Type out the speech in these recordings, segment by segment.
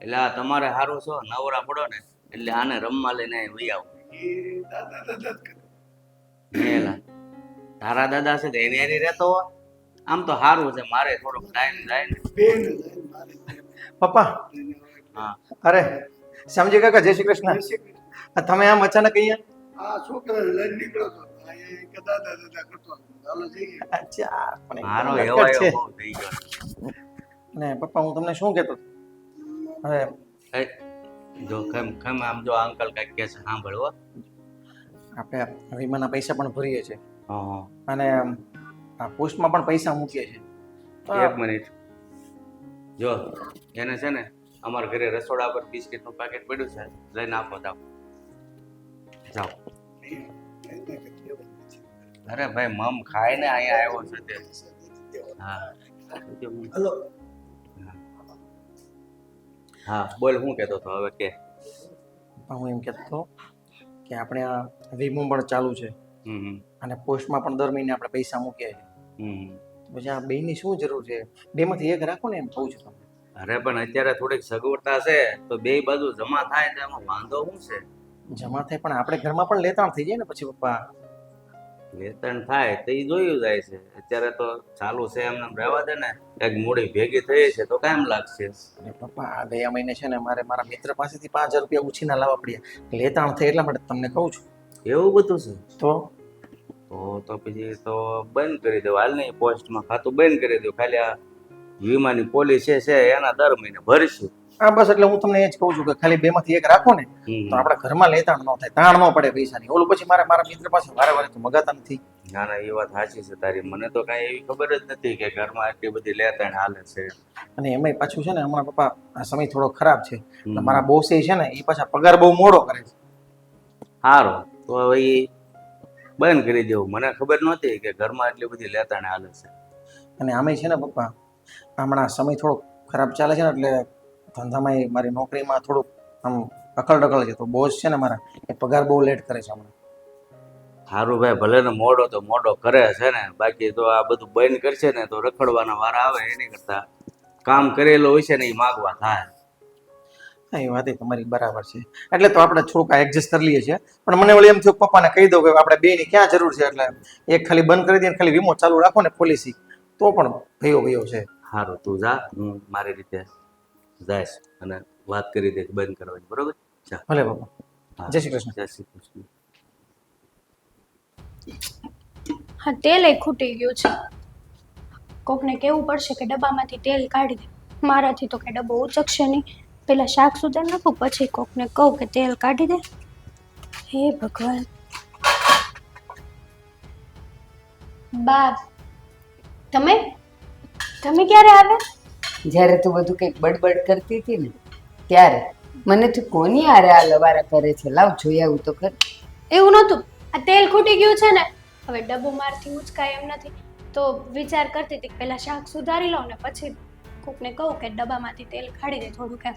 એટલે આ તમારે સારું છો નવરા પડો ને એટલે આને રમવા લઈને વહી આવો. એ દાદા દાદા જ કરે. મેલા તારા દાદા છે તો એની હારે રહેતો હોય. આમ તો સારું છે મારે થોડોક ટાઈમ જાય ને. બેન જાય મારે પપ્પા હા અરે શ્યામજી કાકા જય શ્રી કૃષ્ણ. જય શ્રી કૃષ્ણ. આ તમે આમ અચાનક અહીંયા? આ છોકરાને લઈને નીકળ્યો હતો અહીંયા કે દાદા દાદા કરતો હતો. ચાલો જઈએ. અચ્છા પણ મારો એકદમ એવો નટખટ છે. બહુ થઈ ગયો. ને પપ્પા હું તમને શું કહેતો હતો? હવે એ, જો ખમ ખમ આમ જો અંકલ કઈક કે છે સાંભળવો. આપણે વીમાના પૈસા પણ ભરીએ છીએ હા અને આ પોસ્ટમાં પણ પૈસા મૂકીએ છીએ તો એક મિનિટ જો એને છે ને અમારા ઘરે રસોડા પર બિસ્કિટનું પેકેટ પડ્યું છે લઈને આપો જાઓ જાઓ. અરે ભાઈ મમ ખાઈને અહીંયા આવ્યો છે તે. હા હલો. હા બોલ હું કહેતો હતો હવે કે. હું એમ કહેતો હતો કે આપણે આ વીમો પણ ચાલુ છે હમ અને પોસ્ટમાં પણ દર મહિને આપણે પૈસા મૂકીએ છીએ. હમ પછી આ બેયની શું જરૂર છે? બેમાંથી એક રાખો ને એમ કહું છું તમને. અરે પણ અત્યારે થોડીક સગવડતા છે તો બે બાજુ જમા થાય તો એમાં વાંધો શું છે? જમા થાય પણ આપણે ઘરમાં પણ લેતાણ થઈ જાય ને પછી પપ્પા. વેતન થાય તો એ જોયું જાય છે. અત્યારે તો ચાલુ છે એમને રહેવા દે ને એક મૂડી ભેગી થઈ છે તો કામ લાગશે. અને પપ્પા આ ગયા મહિને છે ને મારે મારા મિત્ર પાસેથી 5000 રૂપિયા ઉછીના લાવવા પડ્યા. લેતાણ થાય એટલા માટે તમને કહું છું. એવું બધું છે તો તો પછી તો બંધ કરી દો. હાલ નહીં પોસ્ટમાં ખાતું બંધ કરી દો. ખાલી આ વીમાની પોલિસી છે એના દર મહિને ભરીશું. આ બસ એટલે હું તમને એ જ કહું છું કે ખાલી બેમાંથી એક રાખો ને તો આપણા ઘરમાં લેતાણ ન થાય, તાણ ન પડે પૈસાની. ઓલું પછી મારે મારા મિત્ર પાસે વારે વારે તો મગાતા નથી. ના ના એ વાત સાચી છે તારી. મને તો કઈ એવી ખબર જ નથી કે ઘરમાં આટલી બધી લેતાણ હાલે છે. અને એમાંય પાછું છે ને હમણાં પપ્પા આ સમય થોડો ખરાબ છે. એટલે મારા બોસે છે ને એ પાછા પગાર બહુ મોડો કરે છે. સારું તો હવે ઈ બંધ કરી દેવું. મને ખબર નહોતી કે ઘરમાં આટલી બધી લેતાણ હાલે છે. અને આમેય છે ને પપ્પા હમણાં સમય થોડો ખરાબ ચાલે છે ને એટલે ધંધામાં મારી નોકરીમાં થોડુંક આમ અકળ ડકળ છે. તો બોસ છે ને મારા એ પગાર બહુ લેટ કરે છે હમણાં. સારું ભાઈ ભલે ને મોડો તો મોડો કરે છે ને, બાકી તો આ બધું બંધ કરશે ને તો રખડવાના વારા આવે એની કરતા કામ કરેલો હોય છે ને એ માગવા થાય. હા એ વાત તમારી બરાબર છે. એટલે તો આપણે થોડુંક એડજસ્ટ કરી લઈએ છીએ. પણ મને વળી એમ થયું પપ્પાને કહી દઉં કે આપણે બેની ક્યાં જરૂર છે. એટલે એક ખાલી બંધ કરી દઈએ ખાલી વીમો ચાલુ રાખો ને પોલિસી તો પણ ભયો છે. સારું તું જા, હું મારી રીતે જઈશ અને વાત કરી દઈશ બંધ કરવાની. બરોબર? જા. ભલે પપ્પા. હા. જય શ્રી કૃષ્ણ. જય શ્રી કૃષ્ણ. હા તેલ એ ખૂટી ગયું છે. કોકને કહેવું પડશે કે ડબ્બામાંથી તેલ કાઢી દે. મારાથી તો કે ડબ્બો ઉચકશે નહીં. પેલા શાક સુધાર નાખું પછી કોકને કહું કે તેલ કાઢી દે. હે ભગવાન. બા તમે તમે ક્યારે આવ્યા? જ્યારે તું બધું કંઈક બડબડ કરતી હતી ને ત્યારે મને તું કોની હારે આ લવારા કરે છે, લાવ જોઈ આવું તો કર. એવું નહોતું. આ તેલ ખૂટી ગયું છે ને હવે ડબ્બો મારથી ઉચકાય એમ નથી. તો વિચાર કરતી હતી કે પહેલા શાક સુધારી લઉં ને પછી કોકને કહું કે ડબ્બામાંથી તેલ કાઢી દે થોડુંક એમ.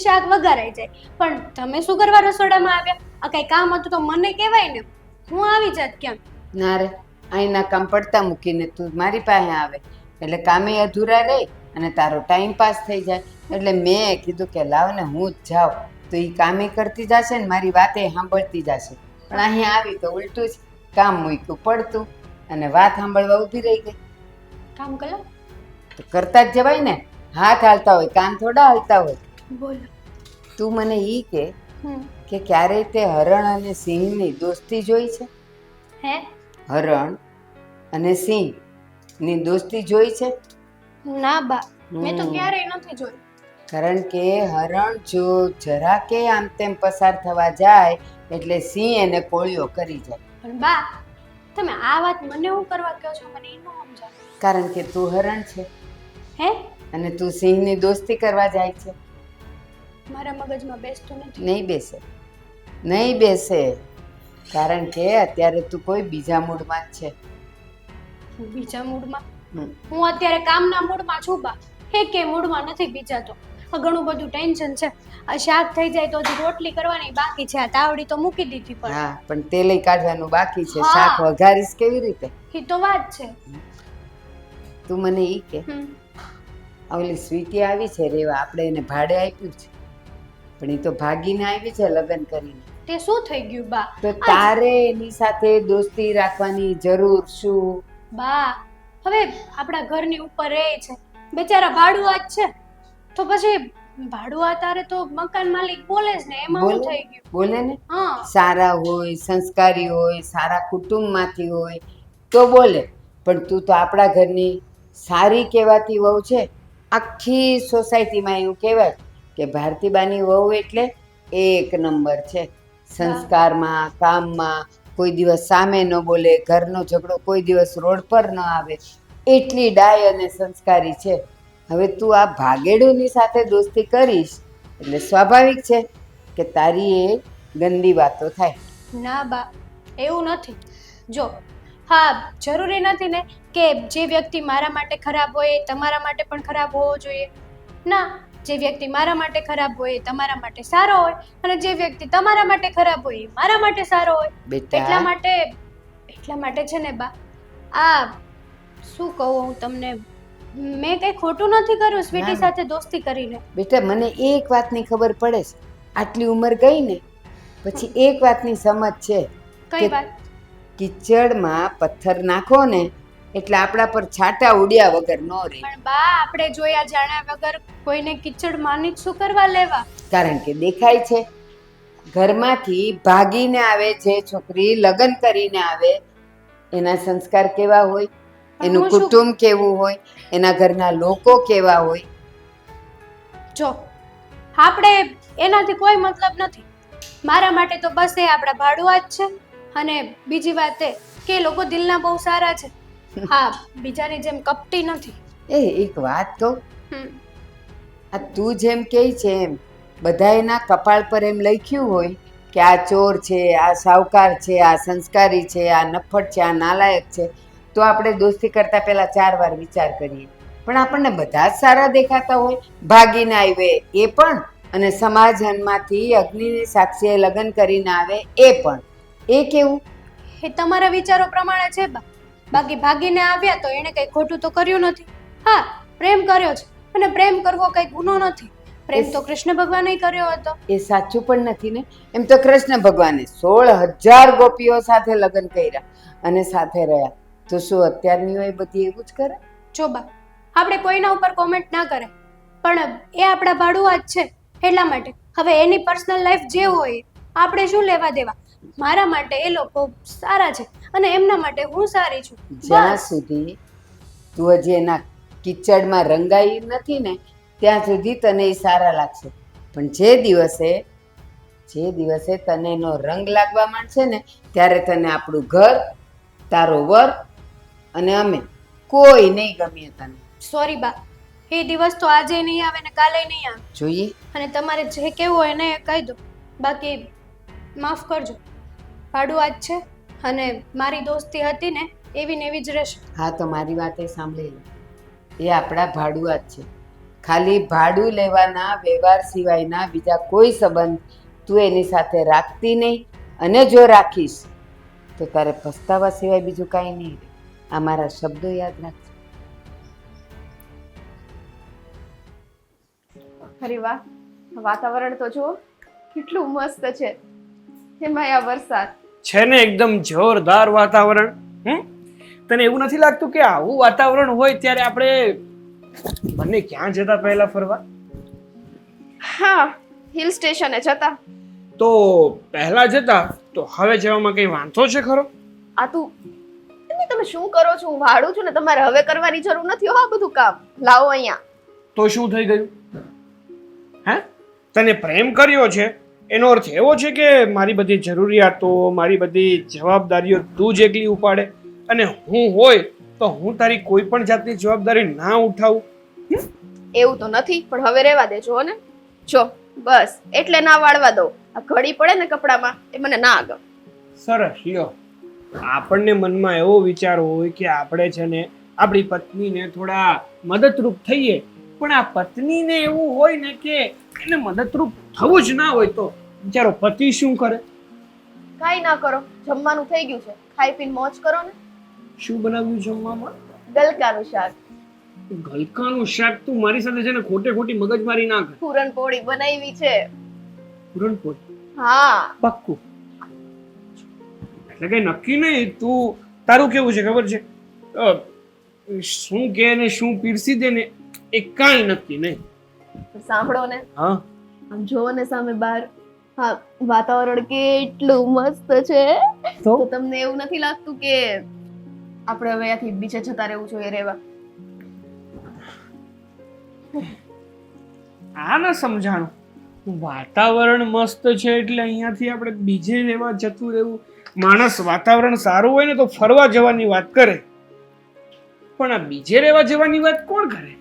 શાક વઘારાઈ જાય. પણ તમે શું કરવા રસોડામાં આવ્યા? આ કઈ કામ હતું તો મને કહેવાય ને, હું આવી જાત કેમ? ના રે, અહીંના કામ પડતા મૂકીને તું મારી પાસે આવે એટલે કામે અધૂરા રહે અને તારો ટાઈમ પાસ થઈ જાય. એટલે મેં કીધું કે લાવ ને હું જ જાઉં તો એ કામે કરતી જશે ને મારી વાતે સાંભળતી જશે. પણ અહીંયા આવી તો ઉલટું જ કામ મૂક્યું પડતું અને વાત સાંભળવા ઊભી રહી ગઈ. કામ કરો. તો કરતા જ જવાય ને, હાથ હાલતા હોય કાન થોડા હાલતા હોય. બોલો. તું મને એ કે હમ. કે ક્યારેય તે હરણ અને સિંહની દોસ્તી જોઈ છે? હે? હરણ અને સિંહની દોસ્તી જોઈ છે? ના બા, મેં તો હમ. ક્યારેય નથી જોયું. કારણ કે હરણ જો જરાકે આમ તેમ પસાર થવા જાય એટલે સિંહ એને કોળિયો કરી જાય. પણ બા તમે આ વાત મને હું કરવા કહો છો? મને એનું સમજાવ. કારણ કે તું હરણ છે હે? અને તું સિંહની દોસ્તી કરવા જાય છે. મારા મગજમાં બેસતું નથી. નહીં બેસે, નહીં બેસે. કારણ કે અત્યારે તું કોઈ બીજા મૂડમાં જ છે. હું બીજા મૂડમાં? હમ. હું અત્યારે કામના મૂડમાં છું બા. કે મૂડમાં નથી બીજા તો. ઘણું બધું ટેન્શન છે. આ શાક થઈ જાય તો હજી રોટલી કરવાની બાકી છે. આ તાવડી તો મૂકી દીધી પણ હા, પણ તેલય કાઢવાનું બાકી છે. હા. શાક વઘારીશ કેવી રીતે? એ તો વાત છે. તું મને ઈ કે હમ. ઓલી સ્વીટી આવી છે રેવા, આપણે એને ભાડે આપ્યું છે, પણ એ તો ભાગીને આવી છે લગ્ન કરીને. તે શું થઈ ગયું બા? તો તારે એની સાથે દોસ્તી રાખવાની જરૂર શું? બા હવે આપણા ઘરની ઉપર રહે છે, બેચારા ભાડુઆ જ છે, તો પછી ભાડુઆ તારે તો મકાન માલિક બોલે જ ને, એમાં શું થઈ ગયું? બોલે ને, હા સારા હોય, સંસ્કારી હોય, સારા કુટુંબમાંથી હોય તો બોલે, પણ તું તો આપણા ઘરની સારી કહેવાતી વહુ છે. આખી સોસાયટીમાં એવું કહેવાય કે ભારતીબાની વહુ એટલે એક નંબર છે. સંસ્કારમાં, કામમાં, કોઈ દિવસ સામે ન બોલે, ઘરનો ઝઘડો કોઈ દિવસ રોડ પર ન આવે, એટલી ડાય અને સંસ્કારી છે. હવે તું આ ભાગેડુની સાથે દોસ્તી કરીશ એટલે સ્વાભાવિક છે કે તારી એ ગંદી વાતો થાય. ના બા, એવું નથી. જો હા, જરૂરી નથી ને કે જે વ્યક્તિ મારા માટે ખરાબ હોય એ તમારા માટે પણ ખરાબ હોવો જોઈએ. ના, જે વ્યક્તિ મારા માટે ખરાબ હોય એ તમારા માટે સારો હોય, અને જે વ્યક્તિ તમારા માટે ખરાબ હોય એ મારા માટે સારો હોય. એટલા માટે છે ને બા, આ શું કહું હું તમને, મેં કંઈ ખોટું નથી કર્યું સ્વીટી સાથે દોસ્તી કરીને. બેટા, મને એક વાતની ખબર પડે છે, આટલી ઉંમર ગઈ ને પછી એક વાતની સમજ છે. કઈ વાત? કિચડમાં પથ્થર નાખો ને એટલે આપણા પર છાંટા ઉડ્યા વગર ન રહે. પણ બા, આપણે જોયા જાણ્યા વગર કોઈને કિચડ માની શું કરવા લેવા? કારણ કે દેખાય છે, ઘરમાંથી ભાગીને આવે જે છોકરી, લગ્ન કરીને આવે, એના સંસ્કાર કેવા હોય, એનું કુટુંબ કેવું હોય, એના ઘરના લોકો કેવા હોય. જો આપણે એનાથી કોઈ મતલબ નથી. મારા માટે તો બસ એ આપણા ભાડુઆ જ છે, અને બીજી વાત એ કે એ લોકો દિલના બહુ સારા છે. હા, બીજાની જેમ કપટી નથી. એક વાત કહું, આ તું જેમ કહે છે એમ બધા એના કપાળ પર એમ લખ્યું હોય કે આ ચોર છે, આ સાવકાર છે, આ સંસ્કારી છે, આ નફ્ફટ છે, આ નાલાયક છે, તો આપણે દોસ્તી કરતા પહેલા 4 વાર વિચાર કરીએ. પણ આપણને બધા જ સારા દેખાતા હોય, ભાગીને આવે એ પણ, અને સમાજમાંથી અગ્નિની સાક્ષીએ લગ્ન કરીને આવે એ પણ. એ કેવું? એ તમારા વિચારો પ્રમાણે છે બા. બાકી ભાગીને આવ્યા તો એણે કંઈ ખોટું તો કર્યું નથી. હા, પ્રેમ કર્યો છે, અને પ્રેમ કરવો કંઈ ગુનો નથી. પ્રેમ તો કૃષ્ણ ભગવાને કર્યો હતો. એ સાચું પણ નથી ને. એમ તો કૃષ્ણ ભગવાને 16,000 ગોપીઓ સાથે લગ્ન કર્યા અને સાથે રહ્યા, તો શું અત્યારની એ બધી એવું જ કરે? જો બા, આપણે કોઈના ઉપર કોમેન્ટ ના કરે, પણ એ આપણા ભાડુઆ જ છે એટલા માટે. હવે એની પર્સનલ લાઈફ જે હોય આપણે શું લેવા દેવા? મારા માટે એ લોકો સારા છે અને એમના માટે હું સારી છું. જ્યાં સુધી તું હજી એના કિચડમાં રંગાઈ નથી ને ત્યાં સુધી તને એ સારા લાગશે, પણ જે દિવસે તને એનો રંગ લાગવા માંડશે ને ત્યારે તને આપણું ઘર, તારો વર અને અમે કોઈ નહીં ગમીએ તને. સોરી બા, એ દિવસ તો આજે નહીં આવે ને કાલે નહીં આવે. જોઈએ, અને તમારે જે કહેવું હોય એને કહી દો. બાકી માફ કરજો, ભાડુઆ જ છે અને મારી દોસ્તી હતી ને એવી ને એવી જ રહેશે. હા, તો મારી વાત એ સાંભળી લે, એ આપણા ભાડુઆ જ છે. ખાલી ભાડું લેવાના વ્યવહાર સિવાયના બીજા કોઈ સંબંધ તું એની સાથે રાખતી નહીં, અને જો રાખીશ તો તારે પસ્તાવા સિવાય બીજું કાંઈ નહીં રહે. આ મારા શબ્દો યાદ રાખજો. અરે વાહ, વાતાવરણ તો જુઓ કેટલું મસ્ત છે. એમાં આ વરસાદ છે ને, એકદમ જોરદાર વાતાવરણ. તને એવું નથી લાગતું કે આવું વાતાવરણ હોય ત્યારે આપણે બંને ક્યાં જતા પહેલા ફરવા? હા, હિલ સ્ટેશને જતા. તો પહેલા જતા તો હવે જવામાં કઈ વાંધો છે ખરો? આ તું તમે શું કરો છો? હું વાળું છું ને, તમારે હવે કરવાની જરૂર નથી હો આ બધું કામ. લાવો અહીંયા. તો શું થઈ ગયું? હે, તને પ્રેમ કર્યો છે એનો અર્થ એવો છે કે મારી બધી જરૂરિયાતો, મારી બધી જવાબદારીઓ તું જ એકલી ઉપાડે, અને હું હોય તો હું તારી કોઈ પણ જાતની જવાબદારી ના ઉઠાવું? એવું તો નથી, પણ હવે રહેવા દેજો ને. જો બસ એટલે ના વાળવા દો. આ ઘડી પડે ને કપડામાં એ મને ના ગમે. સરસ, લ્યો. આપણને મનમાં એવો વિચાર હોય કે આપણે છે ને આપણી પત્નીને થોડા મદદરૂપ થઈએ, પણ આ પત્નીને એવું હોય ને કે એને મદદરૂપ થવું જ ના હોય તો બિચારો પતિ શું કરે? કાંઈ ના કરો, જમવાનું થઈ ગયું છે, ખાઈ પીને મોજ કરો ને. શું બનાવ્યું જમવામાં? ગલકાનું શાક. ગલકાનું શાક તું મારી સાથે છે ને ખોટે ખોટી મગજમારી ના કર. પૂરણપોળી બનાવી છે. પૂરણપોળી હા પાક્કું. એટલે કઈ નક્કી નહીં. તું તારું કેવું છે ખબર છે? શું કે ને શું પીરસી દે ને એ કાંઈ નક્કી નહીં. સાંભળો ને, હા આમ જોવો ને સામે બહાર, હા વાતાવરણ કેટલું મસ્ત છે. તો તો તમને એવું નથી લાગતું કે આપણે હવે અહીંયાથી બીજે જતા રહેવું જોઈએ રહેવા? આ ના સમજાણું. વાતાવરણ મસ્ત છે એટલે અહીંયાથી આપણે બીજે રહેવા જતું રહેવું. માણસ વાતાવરણ સારું હોય ને તો ફરવા જવાની વાત કરે, પણ આ બીજે રહેવા જવાની વાત કોણ કરે?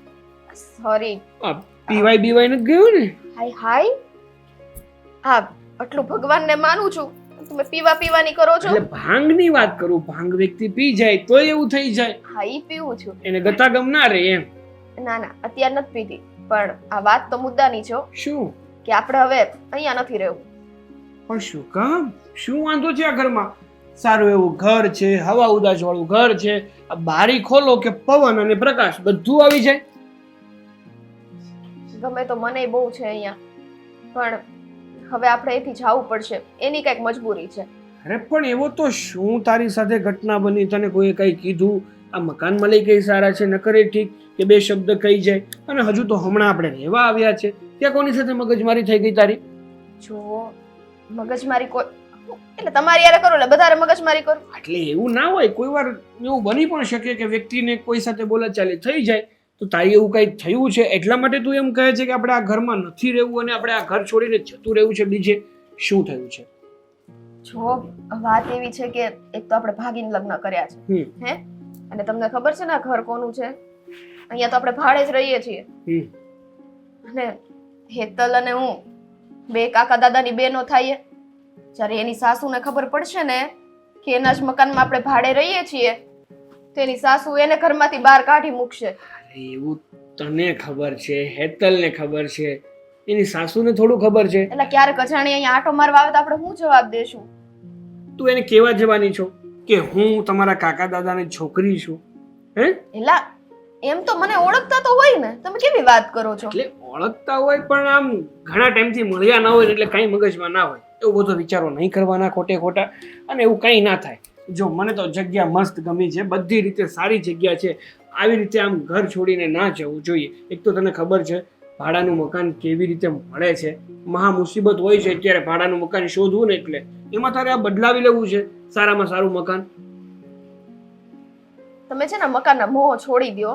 સોરી. આ પીવાય બીવાય નથી ગયું ને? હાય હાય, હા આટલું ભગવાનને માનું છું, તમે પીવાની કરો છો. એટલે ભાંગની વાત કરું. ભાંગ વ્યક્તિ પી જાય તો એવું થઈ જાય. હા ઈ પીવું છું. એને ગતાગમ ના રહે એમ. ના ના અત્યારે નથી પીતી, પણ આ વાત તો મુદ્દાની છે હો, શું? કે આપણે હવે અહીંયા નથી રહેવું. પણ શું કામ? શું વાંધો છે આ ઘરમાં? સારું એવું ઘર છે, હવા ઉદાસ વાળું ઘર છે. આ બારી ખોલો કે પવન અને પ્રકાશ બધું આવી જાય. ગમે તો મને બહુ છે અહીંયા, પણ હવે આપણે અહીંથી જવું પડશે, એની કઈક મજબૂરી છે. અરે પણ એવો તો શું તારી સાથે ઘટના બની? તને કોઈ કઈ કીધું? આ મકાન માલિક કઈ સારા છે, ન કરે ઠીક કે બે શબ્દ કહી જાય? અને હજુ તો હમણાં આપણે રહેવા આવ્યા છે, ત્યાં કોની સાથે મગજમારી થઈ ગઈ તારી? જો મગજમારી કોઈ એટલે તમારી યારે કરો એટલે બધારે મગજમારી કરો. એટલે એવું ના હોય. કોઈ વાર એવું બની પણ શકે કે વ્યક્તિને કોઈ સાથે બોલાચાલી થઈ જાય. તો તારી એવું કઈ થયું છે એટલા માટે તું એમ કહે છે કે આપણે આ ઘરમાં નથી રહેવું અને આપણે આ ઘર છોડીને જતું રહેવું છે બીજે? શું થયું છે? જો વાત એવી છે કે એક તો આપણે ભાગીને લગ્ન કર્યા છે, હે, અને તમને ખબર છે ને આ ઘર કોનું છે? અહીંયા તો આપણે ભાડે જ રહીએ છીએ. અને હેતલ અને હું બે કાકા દાદાની બેનો થાય. જ્યારે એની સાસુને ખબર પડશે ને કે એના જ મકાનમાં આપણે ભાડે રહીએ છીએ, તો એની સાસુ એને ઘરમાંથી બહાર કાઢી મૂકશે. એવું તને ખબર છે, હેતલને ખબર છે, એની સાસુને થોડું ખબર છે. એટલે ક્યારેક અજાણી અહીંયા આટો મારવા આવે તો આપણે શું જવાબ દેશું? તું એને કેવા જવાની છો કે હું તમારા કાકા દાદાની છોકરી છું? હે? એલા એમ તો મને ઓળખતા તો હોય ને, તમે કેવી વાત કરો છો? એટલે ઓળખતા હોય પણ આમ ઘણા ટાઈમથી મળ્યા ના હોય એટલે કઈ મગજમાં ના હોય. એવું બધો વિચારો નહીં કરવાના ખોટે ખોટા, અને એવું કઈ ના થાય. જો મને તો જગ્યા મસ્ત ગમી છે, બધી રીતે સારી જગ્યા છે. આવી રીતે આમ ઘર છોડીને ના જવું જોઈએ. એક તો તને ખબર છે ભાડાનું મકાન કેવી રીતે મળે છે, મહા મુસીબત હોય છે ત્યારે ભાડાનું મકાન શોધવું ને, એટલે એમાં તારે આ બદલાવી લેવું છે સારામાં સારું મકાન. તમે છે ને મકાનના મોહ છોડી દો.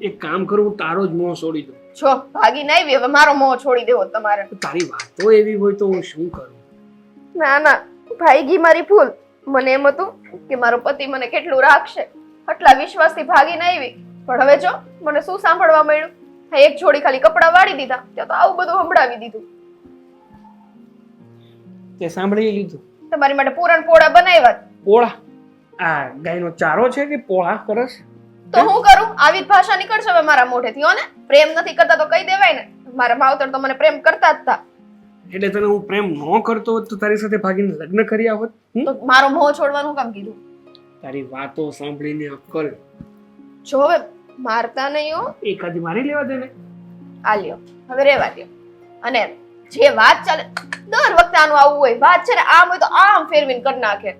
એક કામ કરું, તારો જ મોહ છોડી દઉં. જો ભાગી નહીં આવી, હવે મારો મોહ છોડી દેવો તમારે. તારી વાતો એવી હોય તો હું શું કરું? ના ના ભાગી મારી ભૂલ. મને એમ હતું કે મારો પતિ મને કેટલું રાખશે, આટલા વિશ્વાસથી ભાગીને આવી, પણ હવે જો મને શું સાંભળવા મળ્યું? એક જોડી ખાલી કપડાં વાળી દીધા, ત્યાં તો આવું બધું સંભળાવી દીધું. તે સાંભળી લીધું? તમારી માટે પૂરણ પોળા બનાવ્યા. પોળા? આ ગાયનો ચારો છે કે પોળા કરસ? તો હું કરું? આવી જ ભાષા નીકળશે હવે મારા મોઢેથી. હો ને, પ્રેમ નથી કરતા તો કહી દેવાય ને. મારા માવતર તો મને પ્રેમ કરતા જ હતા. એટલે તને હું પ્રેમ ન કરતો હોત તો તારી સાથે ભાગીને લગ્ન કર્યા હોત? તો મારો મોહ છોડવાનું કામ કીધું? તારી વાતો સાંભળીને અક્કલ. જો હવે મારતા નહીં હો. એકાદી મારી લેવા દે ને. આ લ્યો, હવે રેવા દો. અને જે વાત ચાલે દર વખતે આનું આવું હોય. વાત છે ને આમ હોય તો આમ ફેરવીને કરી નાખે.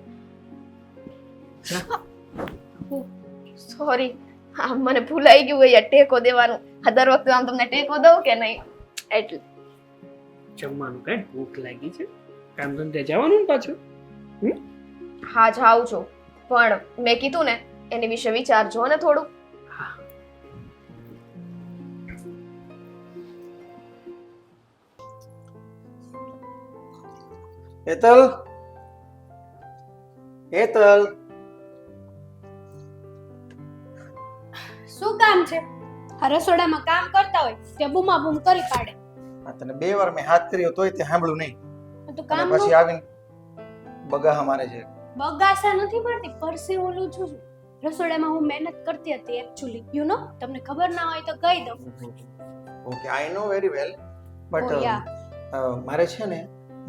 સોરી, આમ મને ભૂલાઈ ગયું હોય ટેકો દેવાનું. આ દર વખતે આમ તમને ટેકો દઉં કે નહીં એટલે. જમવાનું કઈ ભૂખ લાગી છે? કામ ધંધે જવાનું ને પાછું? હા જાઉં છું, પણ મેં કીધું ને એની વિશે વિચારજો ને થોડું. હેતલ, હેતલ, શું કામ છે? આ રસોડામાં કામ કરતા હોય તે બૂમા બૂમ કરી પાડે. આ તને 2 વાર મેં હાથ કર્યો તોય તે સાંભળ્યું નહીં. તો અને કામ પછી આવીને બગાહા મારે છે. બગાસા નથી પડતી, પરસી ઓલું છું. રસોડામાં હું મહેનત કરતી હતી એકચ્યુઅલી, યુ નો. તમને ખબર ના હોય તો કહી દઉં. Okay, I know very well, but Oh, yeah. મારે છે ને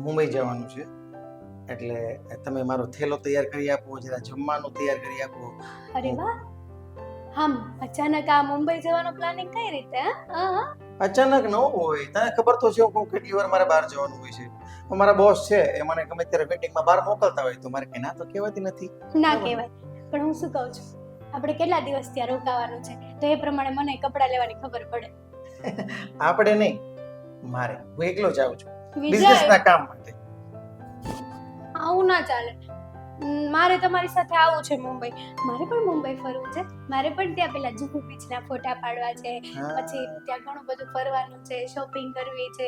મુંબઈ જવાનું છે, એટલે તમે મારો થેલો તૈયાર કરી આપો, જરા જમવાનું તૈયાર કરી આપો. અરે વાહ, આમ અચાનક આ મુંબઈ જવાનો પ્લાનિંગ કઈ રીતે હા? અચાનક ન હોય, તને ખબર તો છે હું કેટલી વાર મારે બહાર જવાનું હોય છે. તો મારા બોસ છે એ મને ગમે ત્યારે મીટિંગમાં બહાર મોકલતા હોય તો મારે કઈ ના તો કહેવાતી નથી. ના કહેવાય, પણ હું શું કહું છું, આપણે કેટલા દિવસ ત્યાં રોકાવાનું છે તો એ પ્રમાણે મને કપડાં લેવાની ખબર પડે. આપણે નહીં, મારે, હું એકલો જ આવું છું વિજય, બિઝનેસના કામ માટે. આવું ના ચાલે. મારે તમારી સાથે આવવું છે મુંબઈ. મારે પણ મુંબઈ ફરવું છે. મારે પણ ત્યાં પેલા જુહુ બીચના ફોટા પાડવા છે, હા. પછી ત્યાં ઘણું બધું ફરવાનું છે, શોપિંગ કરવી છે.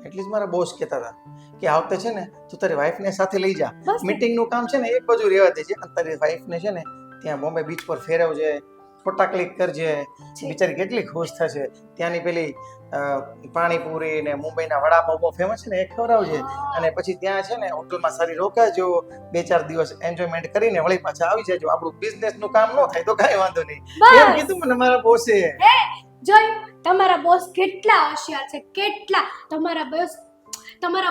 એટલે જ મારા બોસ કહેતા હતા કે આ વખતે છે ને તું તારી વાઈફને સાથે લઈ જા. બસ ને. મીટિંગ નું કામ છે ને એક બાજુ રહેવા દેજે અને તારી વાઈફને છે ને ત્યાં બોમ્બે બીચ પર ફેરવજે, ફોટા ક્લિક કરજે. બિચારી કેટલી ખુશ થશે. ત્યાંની પેલી પાણીપુરી ને મુંબઈના વડાપાવ બહુ ફેમસ છે ને એ ખવડાવજે. અને પછી ત્યાં છે ને હોટલમાં સારી રોકાજો, 2-4 દિવસ એન્જોયમેન્ટ કરીને વળી પાછા આવી જજો. આપણું બિઝનેસ નું કામ ન થાય તો કાંઈ વાંધો નહીં. એમ બસ. કીધું મને મારા બોસે. જોયું, તમારા બોસ કેટલા હોશિયાર છે, કેટલા. તમારા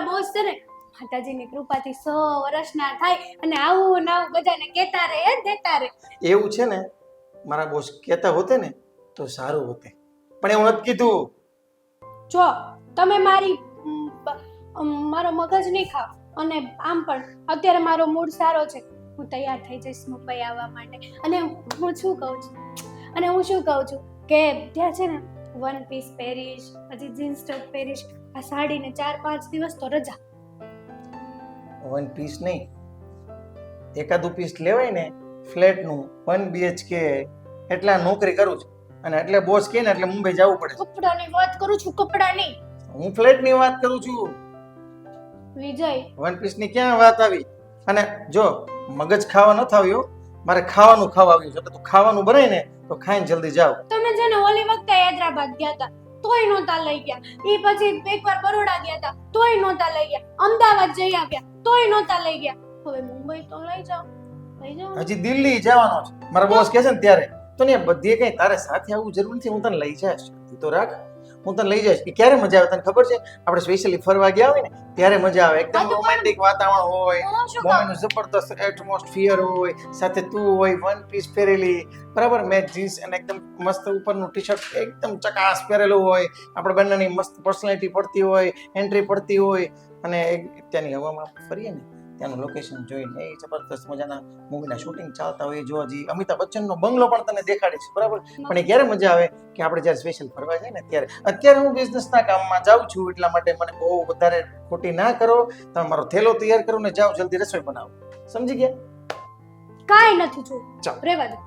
બોસ છે ને માતાજીની કૃપાથી 100 વર્ષના થાય અને આવું ને આવું બધાને કહેતા રહે, દેતા રહે. એવું છે ને મારા બોસ કહેતા હોતે ને તો સારું હોતે, પણ એવું નથી કીધું. જો તમે મારો મગજ નહીં ખાવ. અને આમ પણ અત્યારે મારો મૂડ સારો છે, હું તૈયાર થઈ જઈશ મુંબઈ આવવા માટે. અને હું શું કહું છું કે ત્યાં છે ને વન પીસ પહેરીશ, પછી જીન્સ ટોપ પહેરીશ, આ સાડીને 4-5 દિવસ તો રજા. વન પીસ નહીં, એકાદું પીસ લેવાય ને ફ્લેટનું 1 BHK. એટલા નોકરી કરું છું અને એટલે બોસ કહે ને એટલે મુંબઈ જવું પડે. કપડાની વાત કરું છું, કપડાની. હું ફ્લેટની વાત કરું છું. વિજય, વન પીસની ક્યાં વાત આવી? અને જો મગજ ખાવા ન થાવ્યો, મારે ખાવાનું ખાવા આવ્યું છે એટલે તું ખાવાનું બનાય ને તો ખાઈને જલ્દી જાવ. તમે છે ને ઓલી વખતે હૈદરાબાદ ગયા હતા તોય નહોતા લઈ ગયા, એ પછી એકવાર બરોડા ગયા હતા તોય નહોતા લઈ ગયા, અમદાવાદ જઈ આવ્યા તોય નહોતા લઈ ગયા. હવે મુંબઈ તો લઈ જાઓ. હજી દિલ્હી જવાનો છે મારા બોસ કહે છે ને ત્યારે તો ને બધે કઈ તારે સાથે આવવું જરૂર નથી. હું તને લઈ જઈશ, તું તો રાખ, હું તને લઈ જઈશ. કે ક્યારે મજા આવે તને ખબર છે? આપણે સ્પેશિયલી ફરવા ગયા હોય ને ત્યારે મજા આવે. એકદમ રોમેન્ટિક વાતાવરણ હોય, બોમ્બેનું જબરદસ્ત એટમોસ્ફિયર હોય, સાથે તું હોય, વન પીસ પહેરેલી, બરાબર, મેચ જીન્સ અને એકદમ મસ્ત ઉપરનું ટી-શર્ટ એકદમ ચકાસ પહેરેલું હોય, આપણે બંનેની મસ્ત પર્સનાલિટી પડતી હોય, એન્ટ્રી પડતી હોય, અને ત્યાંની હવામાં ફરીએ ને ત્યાંનું લોકેશન જોઈને એ જબરદસ્ત મજાના મૂવીના શૂટિંગ ચાલતા હોય જો. હજી અમિતાભ બચ્ચનનો બંગલો પણ તને દેખાડીશ, બરાબર. પણ એ ક્યારે મજા આવે કે આપણે જ્યારે સ્પેશિયલ ફરવા જાય ને ત્યારે. અત્યારે હું બિઝનેસના કામમાં જાઉં છું એટલા માટે મને બહુ વધારે ખોટી ના કરો. તમે મારો થેલો તૈયાર કરો ને જાઓ, જલ્દી રસોઈ બનાવો. સમજી ગયા? કાંઈ નથી જોયું. ચાલ. રેવા દો.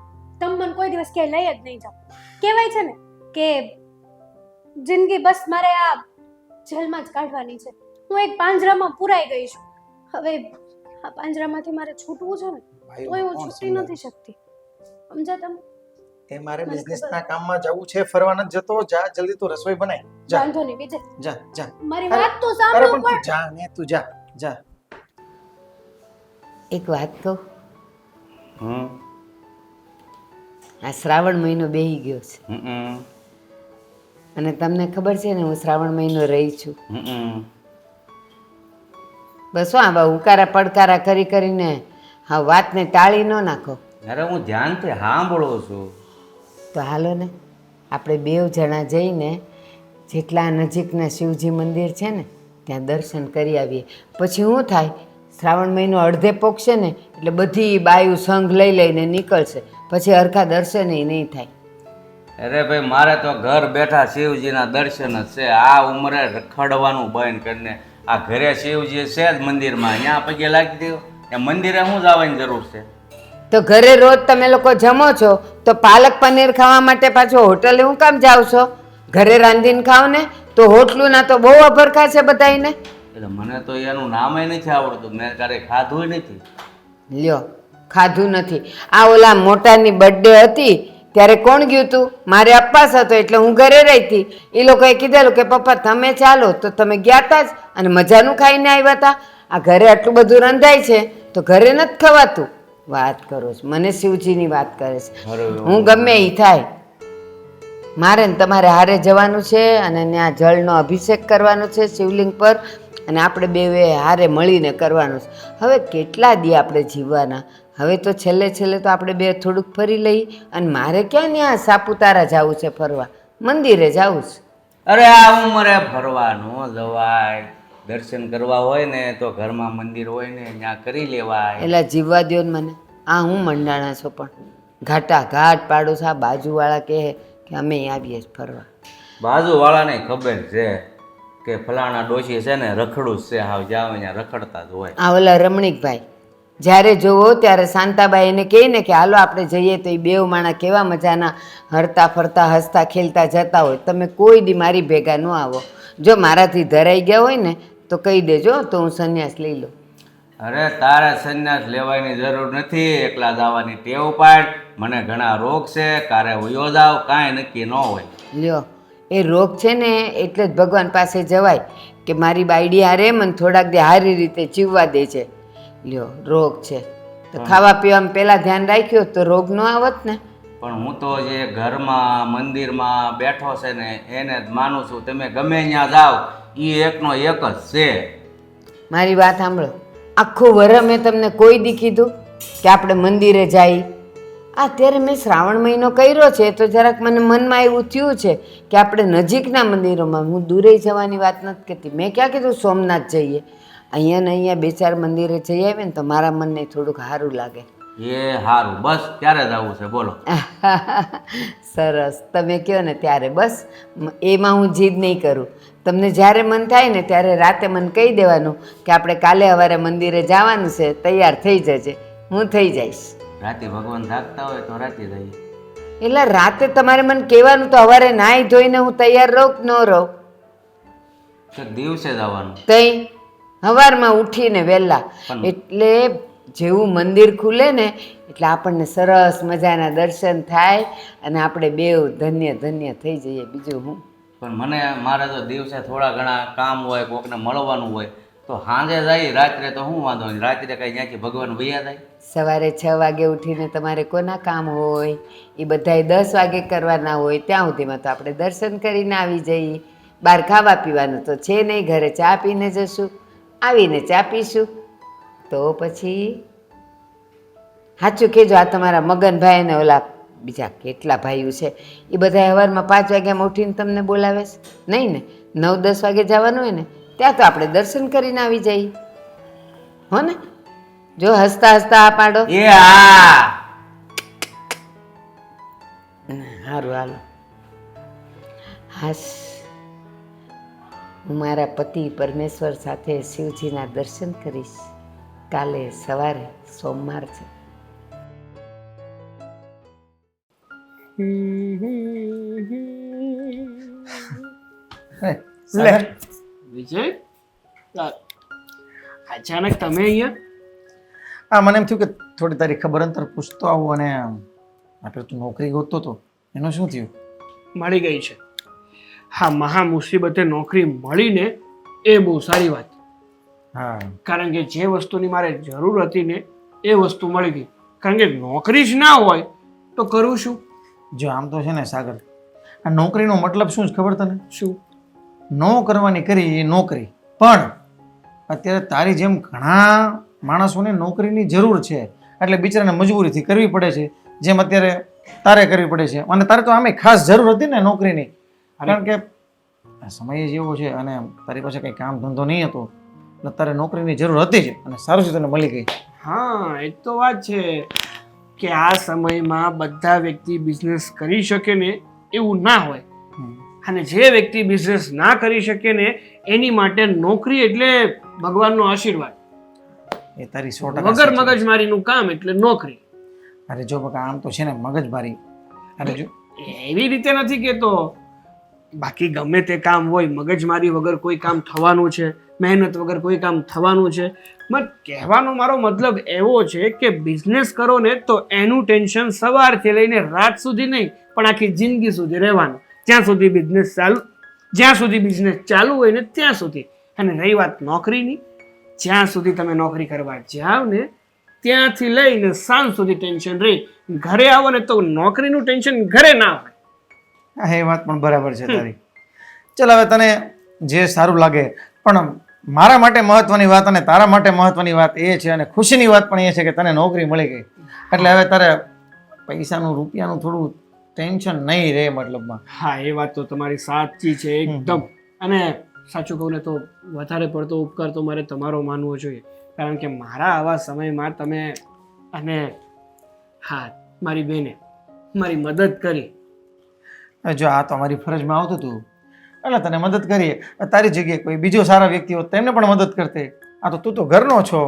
તમે મને કોઈ દિવસ ક્યાંય લઈ જ નહીં જાઓ. કહેવાય છે ને કે જિંદગી બસ મારે આ જેલમાં જ કાઢવાની છે. હું એક પાંજરામાં પુરાઈ ગઈ છું. હવે આ પાંજરામાંથી મારે છૂટવું છે ને તોય હું છૂટી નથી શકતી. સમજ્યા તમે? એ મારે બિઝનેસના કામમાં જવું છે, ફરવા નથી જતો. જા જલ્દી તું રસોઈ બનાય. જા વાંધો નહીં વિજય, જા જા. મારી વાત તો અરે સાંભળો. પણ તું જા ને, તું જા જા. એક વાત કહું, હમ આ શ્રાવણ મહિનો બેહી ગયો છે હમ અને તમને ખબર છે ને હું શ્રાવણ મહિનો રહી છું. હમ બસ શું આવા ઉકારા પડકારા કરી કરીને હા વાતને ટાળી ન નાખો. અરે હું ધ્યાનથી સાંભળું છું. તો હાલો ને આપણે 2 જણા જઈને જેટલા નજીકના શિવજી મંદિર છે ને ત્યાં દર્શન કરી આવીએ. પછી શું થાય, શ્રાવણ મહિનો અડધે પોકશે ને એટલે બધી બાયું સંઘ લઈ લઈને નીકળશે, પછી હરખા દર્શન નહીં થાય. અરે ભાઈ મારે તો ઘર બેઠા શિવજીના દર્શન જ છે. આ ઉંમરે રખડવાનું બંધ કરીને આ ઘરે શિવજી છે જ મંદિરમાં, ત્યાં પગે લાગી દો. ત્યાં મંદિરે શું જવાની જરૂર છે? તો ઘરે રોજ તમે લોકો જમો છો તો પાલક પનીર ખાવા માટે પાછો હોટલે હું કામ જાવ છો? ઘરે રાંધીને ખાવ ને. તો હોટલુંના તો બહુ અભરખા છે બધાયને. એટલે મને તો એનું નામે નથી આવડતું, મેં ક્યારેય ખાધું નથી. લ્યો, ખાધું નથી. આ ઓલા મોટાની બર્થડે હતી ત્યારે કોણ ગયું હતું? મારે અપવાસ હતો એટલે હું ઘરે રહી હતી. એ લોકોએ કીધેલું કે પપ્પા તમે ચાલો, તો તમે ગયા હતા જ અને મજાનું ખાઈને આવ્યા હતા. આ ઘરે આટલું બધું રંધાય છે તો ઘરે નથી ખવાતું. વાત કરો છો, મને શિવજીની વાત કરે છે. હું ગમે એ થાય, મારે ને તમારે હારે જવાનું છે અને ત્યાં જળનો અભિષેક કરવાનો છે શિવલિંગ પર, અને આપણે બે હારે મળીને કરવાનું છે. હવે કેટલા દી આપણે જીવવાના? હવે તો છેલ્લે છેલ્લે તો આપણે બે થોડુંક ફરી લઈએ. અને મારે ક્યાં ત્યાં સાપુતારા જવું છે ફરવા, મંદિરે જવું છે. અરે આ ઉંમરે ફરવા ન જવાય. દર્શન કરવા હોય ને તો ઘરમાં મંદિર હોય ને ત્યાં કરી લેવાય. એટલે જીવવા દ્યો ને મને. આ હું મંડાણા છો પણ ઘાટા ઘાટ પાડો છો. આ બાજુવાળા કહે કે અમે આવીએ જ ફરવા. બાજુવાળાને ખબર છે કે ફલાણા ડોશી છે ને રખડું જ છે, હાવ જાવ ત્યાં રખડતા જ હોય. આ ઓલા રમણીકભાઈ જ્યારે જોવો ત્યારે શાંતાબાઈ એને કહે ને કે હાલો આપણે જઈએ, તો એ બેવ માણા કેવા મજાના હરતા ફરતા હસતા ખેલતા જતા હોય. તમે કોઈ દી મારી ભેગા ન આવો. જો મારાથી ધરાઈ ગયા હોય ને તો કહી દેજો, તો હું સંન્યાસ લઈ લઉં. અરે તારે સંન્યાસ લેવાની જરૂર નથી, એકલા જવાની ટેવ પાડ. મને ઘણા રોગ છે, કારે વયો જાવ, કાંઈ નક્કી ન હોય. લ્યો એ રોગ છે ને એટલે જ ભગવાન પાસે જવાય કે મારી બાયડી હારે મને થોડાક દે સારી રીતે જીવવા દે છે. લ્યો રોગ છે તો ખાવા પીવામાં પહેલાં ધ્યાન રાખ્યો તો રોગ ન આવત ને. પણ હું તો જે ઘરમાં મંદિરમાં બેઠો છે ને એને જ માનું છું. તમે ગમે ત્યાં જાઓ એ એકનો એક જ છે. મારી વાત સાંભળો, આખું વરસ મેં તમને કોઈ દી કીધું કે આપણે મંદિરે જઈએ? અત્યારે મેં શ્રાવણ મહિનો કર્યો છે તો જરાક મને મનમાં એવું થયું છે કે આપણે નજીકના મંદિરોમાં, હું દૂરે જવાની વાત નથી કહેતી. મેં ક્યાં કીધું સોમનાથ જઈએ? અહીંયા ને અહીંયા બે ચાર મંદિરે જઈ આવીએ ને તો મારા મનને થોડુંક સારું લાગે. એ સારું, બસ ક્યારે જવું છે બોલો? સરસ, તમે કહો ને ત્યારે બસ. એમાં હું જીદ નહીં કરું. તમને જ્યારે મન થાય ને ત્યારે રાતે મને કહી દેવાનું કે આપણે કાલે સવારે મંદિરે જવાનું છે, તૈયાર થઈ જજે. હું થઈ જઈશ. રાતે ભગવાન થાકતા હોય તો રાતે જઈએ. એટલે રાતે તમારે મને કહેવાનું, તો સવારે નાહી ધોઈને હું તૈયાર રહું કે ન રહું? તો દિવસે જવાનું. તઈ સવારમાં ઉઠીને વહેલા, એટલે જેવું મંદિર ખુલે ને એટલે આપણને સરસ મજાના દર્શન થાય અને આપણે બેવ ધન્ય ધન્ય થઈ જઈએ. બીજું હું પણ મને મારે તો દિવસે થોડા ઘણા કામ હોય, કોકને મળવાનું હોય તો સાંજે જાય. રાત્રે તો શું વાંધો નહીં, રાત્રે કઈ ત્યાંથી ભગવાન વૈયા જાય. સવારે 6 વાગે ઉઠીને તમારે કોના કામ હોય એ બધાય 10 વાગે કરવાના હોય. ત્યાં સુધીમાં તો આપણે દર્શન કરીને આવી જઈએ. બહાર ખાવા પીવાનું તો છે નહીં, ઘરે ચા પીને જશું, આવીને ચા પીશું. તો પછી સાચું કહેજો, આ તમારા મગનભાઈ ને ઓલા બીજા કેટલા ભાઈઓ છે એ બધા સવારમાં 5 વાગ્યામાં ઉઠીને તમને બોલાવે છે નહીં ને? 9-10 વાગે જવાનું હોય ને ત્યાં તો આપણે દર્શન કરીને આવી જઈએ. હો ને? જો હસતા હસતા આ પાડો. એ હા સારું હાલો. હાસ, હું મારા પતિ પરમેશ્વર સાથે શિવજીના દર્શન કરીશ. કાલે સવારે સોમવાર છે. લે વિજય, અચાનક તમે અહીંયા? હા, મને એમ થયું કે થોડી તારી ખબર અંતર પૂછતો આવું. અને આપણે તું નોકરી ગોતતો હતો એનું શું થયું? મળી ગઈ છે. હા, મહા મુસીબતે નોકરી મળીને એ બહુ સારી વાત. હા, કારણ કે જે વસ્તુની મારે જરૂર હતી ને એ વસ્તુ મળી ગઈ. કારણ કે નોકરી જ ના હોય તો કરું શું? જો આમ તો છે ને સાગર, આ નોકરીનો મતલબ શું છે ખબર તને? શું? નો કરવાની કરી એ નોકરી. પણ અત્યારે તારી જેમ ઘણા માણસોને નોકરીની જરૂર છે, એટલે બિચારાને મજબૂરીથી કરવી પડે છે, જેમ અત્યારે તારે કરવી પડે છે. અને તારે તો આમે ખાસ જરૂર હતી ને નોકરીની, કારણ કે સમય જ એવો છે અને તારી પાસે કંઈ કામ ધંધો નહીં હતો એટલે તારે નોકરીની જરૂર હતી જ, અને સારું છે તને મળી ગઈ. હા, એ તો વાત છે કે આ સમયમાં બધા વ્યક્તિ બિઝનેસ કરી શકે ને એવું ના હોય. અને જે વ્યક્તિ બિઝનેસ ના કરી શકે ને એની માટે નોકરી એટલે ભગવાનનો આશીર્વાદ. એ તારી 100% વગર મગજમારીનું કામ એટલે નોકરી. અરે જો બકા, આમ તો છે ને મગજમારી. અને જો એવી રીતે નથી કેતો, બાકી ગમે તે કામ હોય, મગજમારી વગર કોઈ કામ થવાનું છે, મહેનત વગર કોઈ કામ થવાનું છે. કહેવાનો મારો મતલબ એવો છે કે બિઝનેસ કરો ને તો એનું ટેન્શન સવારથી લઈને રાત સુધી નહીં, પણ આખી જિંદગી સુધી રહેવાનું. જ્યાં સુધી બિઝનેસ ચાલુ હોય ને ત્યાં સુધી. અને રહી વાત નોકરીની, જ્યાં સુધી તમે નોકરી કરવા જાઓ ને ત્યાંથી લઈને સાંજ સુધી ટેન્શન રહી. ઘરે આવો ને તો નોકરીનું ટેન્શન ઘરે ના હોય. હા, એ વાત પણ બરાબર છે તારી. ચાલ હવે તને જે સારું લાગે, પણ મારા માટે મહત્વની વાત અને તારા માટે મહત્વની વાત એ છે અને ખુશીની વાત પણ એ છે કે તને નોકરી મળી ગઈ. એટલે હવે તારે પૈસાનું રૂપિયાનું થોડું ટેન્શન નહીં રહે મતલબમાં. હા એ વાત તો તમારી સાચી છે એકદમ. અને સાચું કહું ને તો વધારે પડતો ઉપકાર તો મારે તમારો માનવો જોઈએ, કારણ કે મારા આવા સમયમાં તમે અને હા મારી બેને મારી મદદ કરી. હવે જો આ તો અમારી ફરજમાં આવતું હતું એટલે તને મદદ કરીએ. તારી જગ્યાએ કોઈ બીજો સારા વ્યક્તિ હોત તેમને પણ મદદ કરતે. આ તો તું તો ઘરનો છો,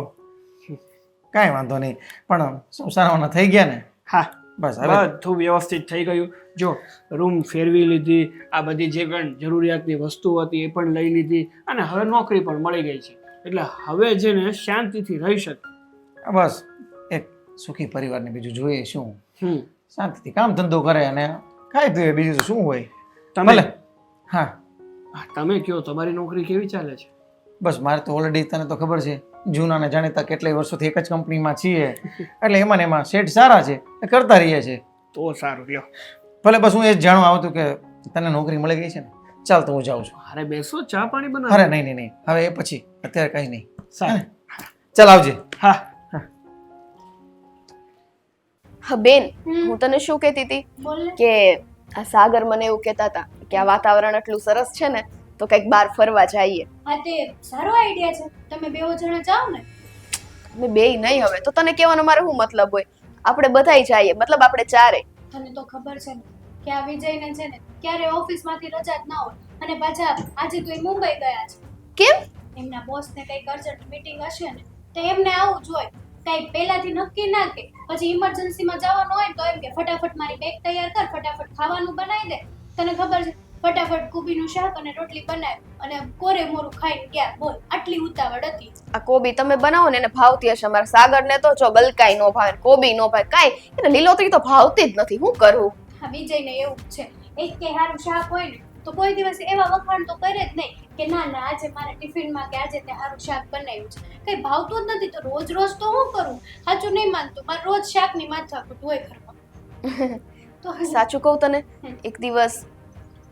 કાંઈ વાંધો નહીં. પણ સંસારવાના થઈ ગયા ને? હા બસ હવે બધું વ્યવસ્થિત થઈ ગયું. જો રૂમ ફેરવી લીધી, આ બધી જે પણ જરૂરિયાતની વસ્તુ હતી એ પણ લઈ લીધી અને હવે નોકરી પણ મળી ગઈ છે. એટલે હવે છે ને શાંતિથી રહી શકે. બસ એક સુખી પરિવારને બીજું જોઈએ શું? હમ શાંતિથી કામ ધંધો કરે અને ખાઈ પીવે, બીજું તો શું હોય? તમે ભલે. હા તમે કયો તમારી નોકરી કેવી ચાલે છે? બસ મારે તો ઓલરેડી તને તો ખબર છે જૂના ને જાણીતા કેટલાય વર્ષોથી એક જ કંપનીમાં છીએ એટલે એમાં ને એમાં સેટ સારા છે એ કરતા રહીએ છીએ. તો સારું લ્યો. ભલે બસ હું એ જ જાણવા આવતું કે તને નોકરી મળી ગઈ છે ને? ચાલ તો હું જાઉં છું. અરે બેસો, ચા પાણી અરે બનાવો. નહીં નહીં નહીં, હવે એ પછી, અત્યારે કંઈ નહીં. સારું. ચાલ આવજે. હા હા બેન, હમ. હું તને શું કહેતી હતી બોલ ને. કે આ સાગર મને એવું કહેતા હતા કે આ વાતાવરણ એટલું સરસ છે ને તો કંઈક બહાર ફરવા જઈએ. હા તે સારો આઈડિયા છે, તમે બેઉ જણા જાઓ ને. અમે બેય નહીં, હવે તો તને કહેવાનો મારે શું મતલબ હોય? આપણે બધાય જઈએ, મતલબ આપણે ચારે. તને તો ખબર છે ને કે આ વિજયને છે ને ક્યારે ઓફિસમાંથી રજા જ ના હોય અને પાછા આજે તો એ મુંબઈ ગયા છે. કેમ? એમના બોસને કંઈક અર્જન્ટ મીટિંગ હશે ને તો એમને આવું જ હોય. કંઈ પહેલાથી નક્કી ના કે પછી ઇમરજન્સીમાં જવાનું હોય ને તો એમ કે ફટાફટ મારી બેગ તૈયાર કર, ફટાફટ ખાવાનું બનાવી દે. તને ખબર છે ફટાફટ કોબીનું શાક અને રોટલી બનાવી અને કોરે મોરું ખાઈને ગયા. બોલ આટલી ઉતાવળ હતી. આ કોબી તમે બનાવો ને એને ભાવતી હશે. મારા સાગરને તો જો બલકાઈ નો ભાવે, કોબી નો ભાવે, કાંઈ એને લીલોતરી તો ભાવતી જ નથી. શું કરું? હા વિજયને એવું જ છે, એક કે સારું શાક હોય ને તો કોઈ દિવસ એવા વખાણ તો કરે જ નહીં કે ના ના આજે મારે ટિફિનમાં કે આજે તે સારું શાક બનાવ્યું છે. કંઈ ભાવતું જ નથી તો રોજ રોજ તો હું કરું? સાચું નહીં માનતું, મારે રોજ શાકની માથાકૂટ હોય ઘરમાં. તો સાચું કહું તને, એક દિવસ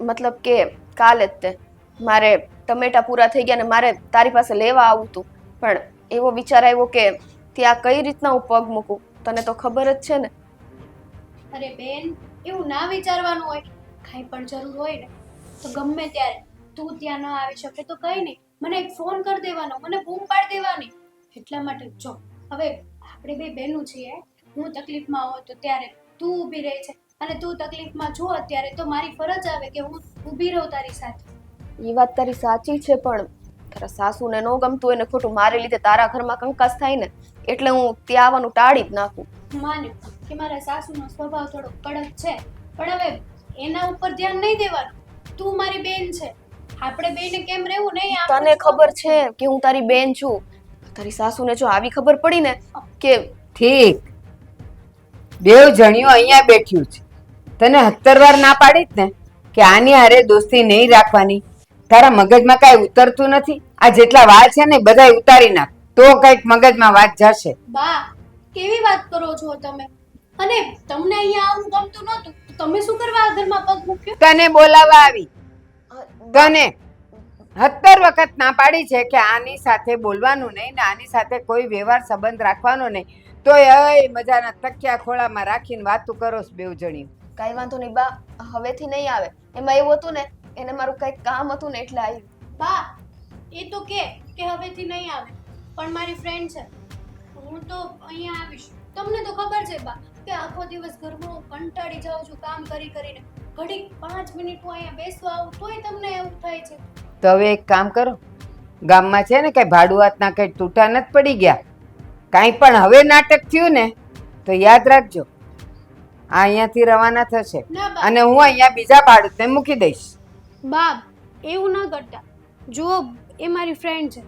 મતલબ કે કાલે જ તે મારે ટમેટા પૂરા થઈ ગયા ને મારે તારી પાસે લેવા આવું હતું, પણ એવો વિચાર આવ્યો કે ત્યાં કઈ રીતના હું પગ મૂકું, તને તો ખબર જ છે ને. અરે બેન એવું ના વિચારવાનું હોય. કાંઈ પણ જરૂર હોય ને તો ગમે ત્યારે તું ત્યાં ન આવી શકે તો કંઈ નહીં, મને એક ફોન કરી દેવાનો, મને બૂમ પાડી દેવાની. એટલા માટે જો હવે આપણે બે બહેનું છીએ, હું તકલીફમાં હોય તો ત્યારે તું ઊભી રહી છે અને તું તકલીફમાં છો અત્યારે તો મારી ફરજ આવે કે હું ઊભી રહું તારી સાથે. એ વાત તારી સાચી છે, પણ તારા સાસુને ન ગમતું હોય ને ખોટું મારે લીધે તારા ઘરમાં કંકાસ થાય ને એટલે હું ત્યાં આવવાનું ટાળી જ નાખું. માન્યું કે મારા સાસુનો સ્વભાવ થોડો કડક છે, પણ હવે એના ઉપર ધ્યાન નહીં દેવાનું. તું મારી બેન છે, આપણે બેને કેમ રહેવું નહીં તને ખબર છે કે હું તારી બેન છું. તારી સાસુને જો આવી ખબર પડી ને કે ઠીક, બેવ જણીઓ અહીંયા બેઠ્યું છે, તને 70 વાર ના પાડી જ ને કે આની હારે દોસ્તી નહીં રાખવાની. તારા મગજમાં કાંઈ ઉતરતું નથી? આ જેટલા વાત છે ને બધાય ઉતારી નાખ તો કંઈક મગજમાં વાત જશે. બા કેવી વાત કરો છો તમે? અને તમને અહીંયા આવું ગમતું નહોતું તો તમે શું કરવા આ ઘરમાં પગ મૂક્યો? તને બોલાવા આવી, તને 70 વખત ના પાડી છે કે આની સાથે બોલવાનું નહીં ને આની સાથે કોઈ વ્યવહાર સંબંધ રાખવાનો નહીં, તોય એ મજાના તકિયા ખોળામાં રાખીને વાતું કરો છો બેવ જણી. કાંઈ વાંધો નહીં બા, હવેથી નહીં આવે. એમાં એવું હતું ને એને મારું કંઈક કામ હતું ને એટલે આવી. બા એ તો કે હવેથી નહીં આવે, પણ મારી ફ્રેન્ડ છે, હું તો અહીંયા આવીશ. તમને તો ખબર છે બા કે આખો દિવસ ઘરમાં હું કંટાળી જાઉં છું કામ કરી કરીને. ઘડીક 5 મિનિટ હું અહીંયા બેસવા આવું તોય તમને એવું થાય છે. તો હવે એક કામ કરો, ગામમાં છે ને કઈ ભાડુઆતના કઈ તૂટા નથી પડી ગયા, કાંઈ પણ હવે નાટક થયું ને તો યાદ રાખજો આ અહીંયાથી રવાના થશે ના બા અને હું અહીંયા બીજા ભાડુતને મૂકી દઈશ. બાપ એવું ના કરતા. જો એ મારી ફ્રેન્ડ છે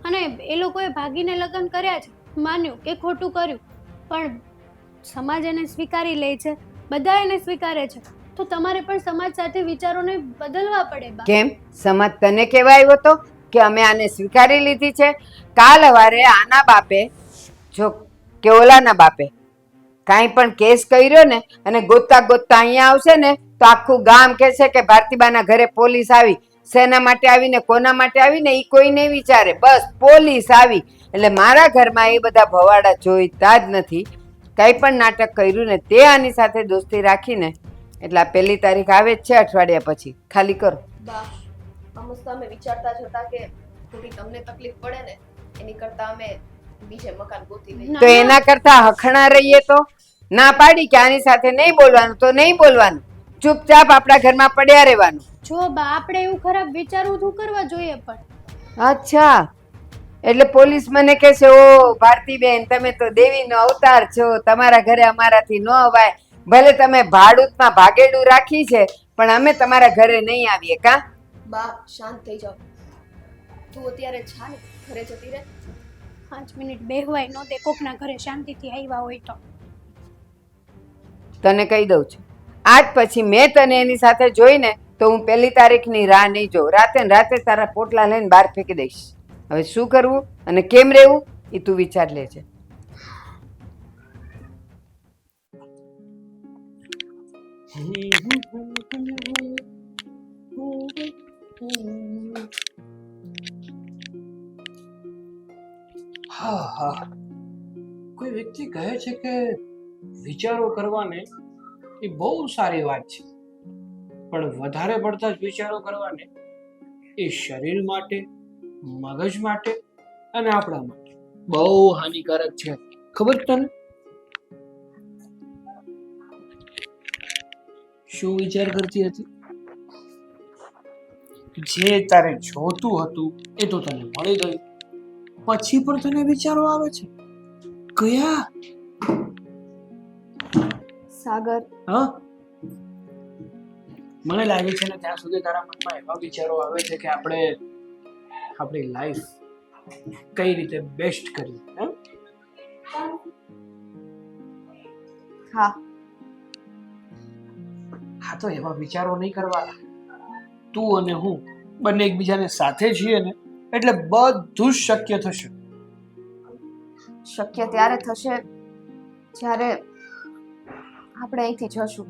અને એ લોકોએ ભાગીને લગ્ન કર્યા છે, માન્યું કે ખોટું કર્યું, પણ સમાજ એને સ્વીકારી લે છે, બધા એને સ્વીકારે છે, તો તમારે પણ સમાજ સાથે વિચારોને બદલવા પડે બા. કેમ સમાજ તને કહેવા આવ્યો તો કે અમે આને સ્વીકારી લીધી છે? કાલ સવારે આના બાપે જો કે ઓલાના બાપે કાંઈ પણ કેસ કર્યો ને અને ગોતતા ગોતતા અહીંયા આવશે ને તો આખું ગામ કહેશે કે ભારતીબાના ઘરે પોલીસ આવી શેના માટે આવીને કોના માટે આવીને એ કોઈ નહીં વિચારે. બસ પોલીસ આવી એટલે મારા ઘરમાં એ બધા ભવાડા જોઈતા જ નથી. કંઈ પણ નાટક કર્યું ને તે આની સાથે દોસ્તી રાખીને એટલે આ 1 તારીખ આવે જ છે અઠવાડિયા પછી. ખાલી કરો. બા અમુક તો અમે વિચારતા જ હતા કે થોડી તમને તકલીફ પડે ને એની કરતા અમે બીજે મકાન ગોતી લઈએ. તો એના કરતા હખણા રહીએ તો ના પાડી કે આની સાથે નહીં બોલવાનું તો નહીં બોલવાનું, ચૂપચાપ આપણા ઘરમાં પડ્યા રહેવાનું. જો બા આપણે એવું ખરાબ વિચારવું શું કરવા જોઈએ પણ અચ્છા, એટલે પોલીસ મને કહે છે, ઓ ભારતીબેન તમે તો દેવીનો અવતાર છો, તમારા ઘરે અમારાથી ન અવાય, ભલે તમે ભાડૂતમાં ભાગેડું રાખી છે પણ અમે તમારા ઘરે નહીં આવીએ. કા બા શાંત થઈ જાઓ. તું અત્યારે જા ને ઘરે જતી રહે. 5 મિનિટ બેહવાય ન દે કોકના ઘરે શાંતિથી આવ્યા હોય તો. તને કહી દઉં છું, આજ પછી મેં તને એની સાથે જોઈને તો હું 1 તારીખની રાહ નહીં જોઉં. રાતે ને રાતે તારા પોટલા લઈને બહાર ફેંકી દઈશ. હવે શું કરવું અને કેમ રહેવું એ તું વિચાર લેજે. હા હા, કોઈ વ્યક્તિ કહે છે કે વિચારો કરવાને એ બહુ સારી વાત છે, પણ વધારે પડતા જ વિચારો કરવાને એ શરીર માટે, મગજ માટે અને આપણા માટે બહુ હાનિકારક છે. ખબર છે તને? શું વિચાર કરતી હતી? જે તારે જોતું હતું એ તો તને મળી ગયું, પછી પણ તને વિચારો આવે છે. કયા? સાગર હા, મને લાગે છે ને ત્યાં સુધી તારા મનમાં એવા વિચારો આવે છે કે આપણે આપણી લાઈફ કઈ રીતે બેસ્ટ કરી. હા હા, તો એવા વિચારો નહીં કરવાના. તું અને હું બંને એકબીજાને સાથે છીએ ને એટલે બધું જ શક્ય થશે. શક્ય ત્યારે થશે જ્યારે આપણે અહીંથી જશું.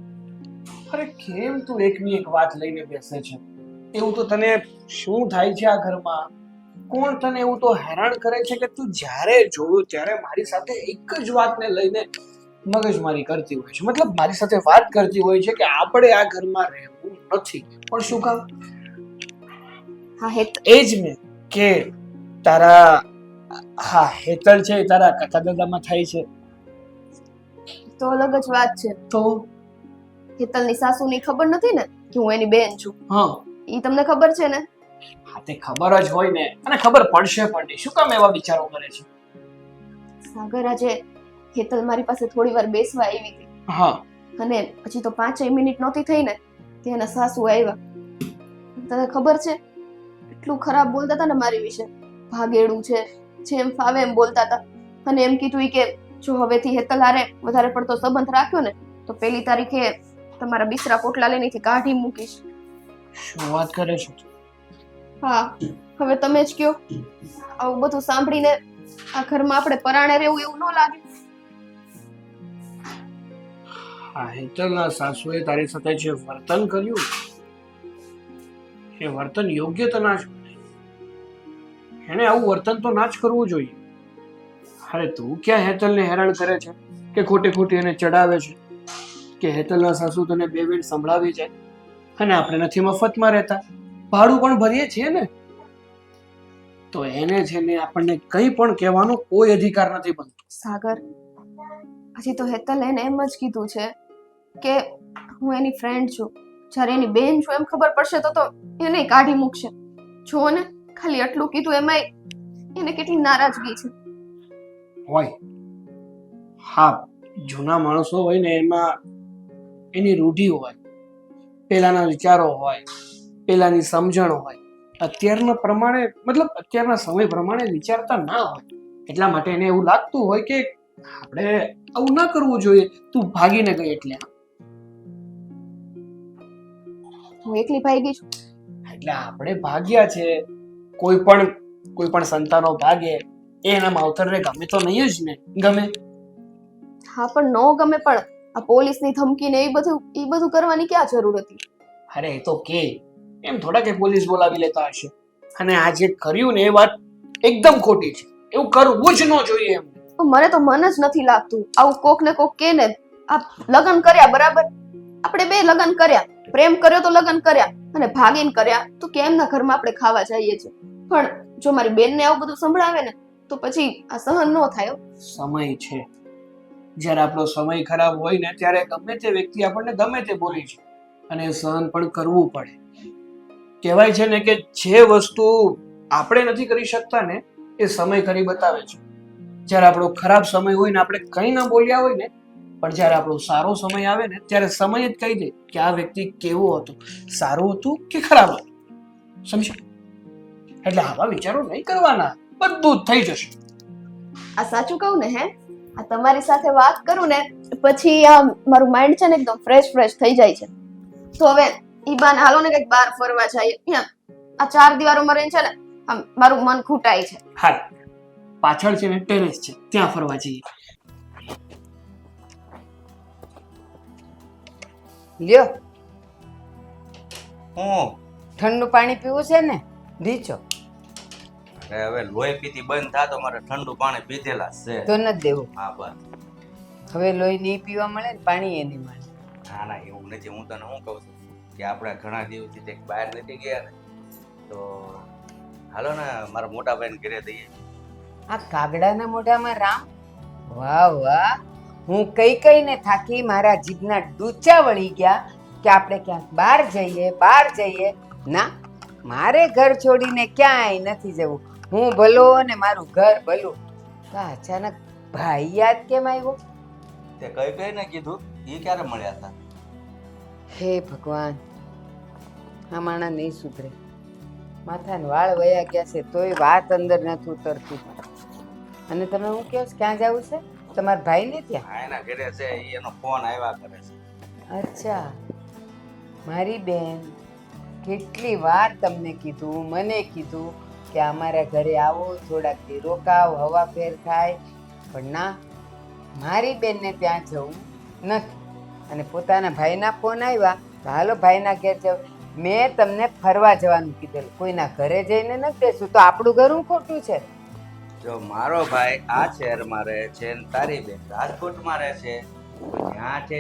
અરે કેમ તું એકની એક વાત લઈને બેસે છે? એવું તો તને શું થાય છે આ ઘરમાં? કોણ તને એવું તો હેરાન કરે છે કે તું જ્યારે જોયું ત્યારે મારી સાથે એક જ વાતને લઈને મગજમારી કરતી હોય છે? મતલબ મારી સાથે વાત કરતી હોય છે કે આપણે આ ઘરમાં રહેવું નથી. પણ શું કામ? હા હેત એ જ ને કે તારા હા હેતલ છે એ તારા કાકા દાદામાં થાય છે તો અલગ જ વાત છે. તો હેતલની સાસુની ખબર નથી ને કે હું એની બેન છું. હા ઈ તમને ખબર છે ને? હા તે ખબર જ હોય ને, અને ખબર પડશે પણ નહીં. શું કામ એવા વિચારો કરે છે? સાગર આજે હેતલ મારી પાસે થોડી વાર બેસવા આવી હતી હા અને પછી તો 5 મિનિટ નહોતી થઈ ને તે એના સાસુ આવ્યા. તને ખબર છે એટલું ખરાબ બોલતા હતા ને મારી વિશે. ભાગેડું છે, જેમ ફાવે એમ બોલતા હતા અને એમ કીધું કે જો હવેથી હેતલ હારે વધારે પડતો સંબંધ રાખ્યો ને તો 1 તારીખે તમારા બિસ્તરા પોટલા લઈને અહીંથી કાઢી મૂકીશ. શું વાત કરે છે? હા હવે તમે જ કયો. આવું બધું સાંભળીને આ ઘરમાં આપણે પરાણે રહેવું એવું ન લાગે? હા, હેતલના સાસુએ તારી સાથે જે વર્તન કર્યું એ વર્તન યોગ્ય તો ના જ બને. એને આવું વર્તન તો ના જ કરવું જોઈએ. અરે તું ક્યાં હેતલને હેરાન કરે છે કે ખોટે ખોટી એને ચડાવે છે કે હેતલના સાસુ તને 2 મિનિટ સંભળાવી જાય? અને આપણે નથી મફતમાં રહેતા, ભાડું પણ ભરીએ છીએ ને. તો એને છે ને આપણને કંઈ પણ કહેવાનો કોઈ અધિકાર નથી બનતો. સાગર હજી તો હેતલ એને એમ જ કીધું છે કે હું એની ફ્રેન્ડ છું. જ્યારે એની બેન છું એમ ખબર પડશે તો એને કાઢી મૂકશે. જો ને ખાલી આટલું કીધું એમાંય એને કેટલી નારાજગી છે. હોય હા, જૂના માણસો હોય ને એમાં એની રૂઢિ હોય, પેલાના વિચારો હોય, પેલાની સમજણ હોય. અત્યારના પ્રમાણે મતલબ અત્યારના સમય પ્રમાણે વિચારતા ના હોય. એટલા માટે એને એવું લાગતું હોય કે આપણે આવું ના કરવું જોઈએ. તું ભાગીને ગઈ એટલે હું એકલી ભાગી છું. એટલે આપણે ભાગ્યા છે. કોઈ પણ સંતાનો ભાગે એ એના માવતરને ગમે તો નહીં જ ને. ગમે હા પણ નો ગમે પણ આ પોલીસની ધમકી ને એ બધું કરવાની ક્યાં જરૂર હતી? અરે એ તો કે એમ થોડા કે પોલીસ બોલાવી લેતા હશે. અને આ જે કર્યું ને એ વાત એકદમ ખોટી છે. એવું કરવું જ ન જોઈએ એમ. પણ મને તો મન જ નથી લાગતું આવું કોક ને કોક કે ને આ લગ્ન કર્યા બરાબર, આપણે બે લગ્ન કર્યા, પ્રેમ કર્યો તો લગ્ન કર્યા અને ભાગીને કર્યા તો કેમના ઘરમાં આપણે ખાવા જઈએ છીએ. પણ જો મારી બેનને આવું બધું સંભળાવે ને તો પછી આ સહન ન થાય હો. સમય છે, જ્યારે આપણો સમય ખરાબ હોય ને ત્યારે ગમે તે વ્યક્તિ આપણને ગમે તે બોલી છે અને સહન પણ કરવું પડે. કહેવાય છે ને કે જે વસ્તુ આપણે નથી કરી શકતા ને એ સમય કરી બતાવે છે. જ્યારે આપણો ખરાબ સમય હોય ને આપણે કંઈ ના બોલ્યા હોય ને, પણ જ્યારે આપણો સારો સમય આવે ને ત્યારે સમય જ કહી દે કે આ વ્યક્તિ કેવો હતો, સારું હતું કે ખરાબ હતું. સમજો? એટલે આવા વિચારો નહીં કરવાના, બધું જ થઈ જશે. આ સાચું કહું ને હે, આ તમારી સાથે વાત કરું ને પછી આ મારું માઇન્ડ છે ને એકદમ ફ્રેશ થઈ જાય છે. તો હવે ઈ બાને હાલો ને કંઈક બહાર ફરવા જઈએ. અહીંયા આ 4 દિવારોમાં રહીને છે ને આમ મારું મન ખૂટાય છે. હાલ, પાછળ છે ને ટેરેસ છે, ત્યાં ફરવા જઈએ. લ્યો, હું ઠંડુ પાણી પીવું છે ને, રીચો અરે હવે લોહી પીતી બંધ થાય તો મારે ઠંડુ પાણી પીધેલા જ છે. તો નથી દેવું. હા બસ. હવે લોહી નહીં પીવા મળે ને પાણી એ નહીં મળે. ના ના એવું નથી. હું તને શું કહું છું કે આપણે ઘણા દિવસથી કંઈક બહાર નથી ગયા ને, તો હાલો ને મારા મોટા ભાઈને ઘરે દઈએ. આ કાગડાના મોઢામાં રામ, વાહ વાહ. હું કઈ કઈને થાકી મારા જીભના ડૂચા વળી ગયા કે આપણે ક્યાંક બહાર જઈએ. ના, મારે ઘર છોડીને ક્યાંય નથી જવું. હું ભલો અને મારું ઘર ભલું. તો અચાનક ભાઈ યાદ કેમ આવ્યો? તે કઈ ને કીધું એ ક્યારે મળ્યા હતા? હે ભગવાન, આ માણા નહીં સુધરે. માથાને વાળ વયા ગયા છે તોય વાત અંદર નથી ઉતરતી. અને તમે હું કહો છો ક્યાં જવું છે? તમારા ભાઈને ત્યાં? હા એના ઘરે છે, એનો ફોન આવ્યા કરે છે. અચ્છા, મારી બેન કેટલી વાર તમને કીધું, મને કીધું કે અમારા ઘરે આવો, થોડાક દી રોકાવ, હવા ફેર થાય. પણ ના, મારી બેનને ત્યાં જવું નથી. અને પોતાના ભાઈના ફોન આવ્યા તો હાલો ભાઈના ઘેર જાવ. મેં તમને ફરવા જવાનું કીધેલું, કોઈના ઘરે જઈને નથી બેસું. તો આપણું ઘર હું ખોટું છે? જો મારો ભાઈ આ શહેરમાં રહે છે ને તારી બેન રાજકોટમાં રહે છે, ત્યાં છે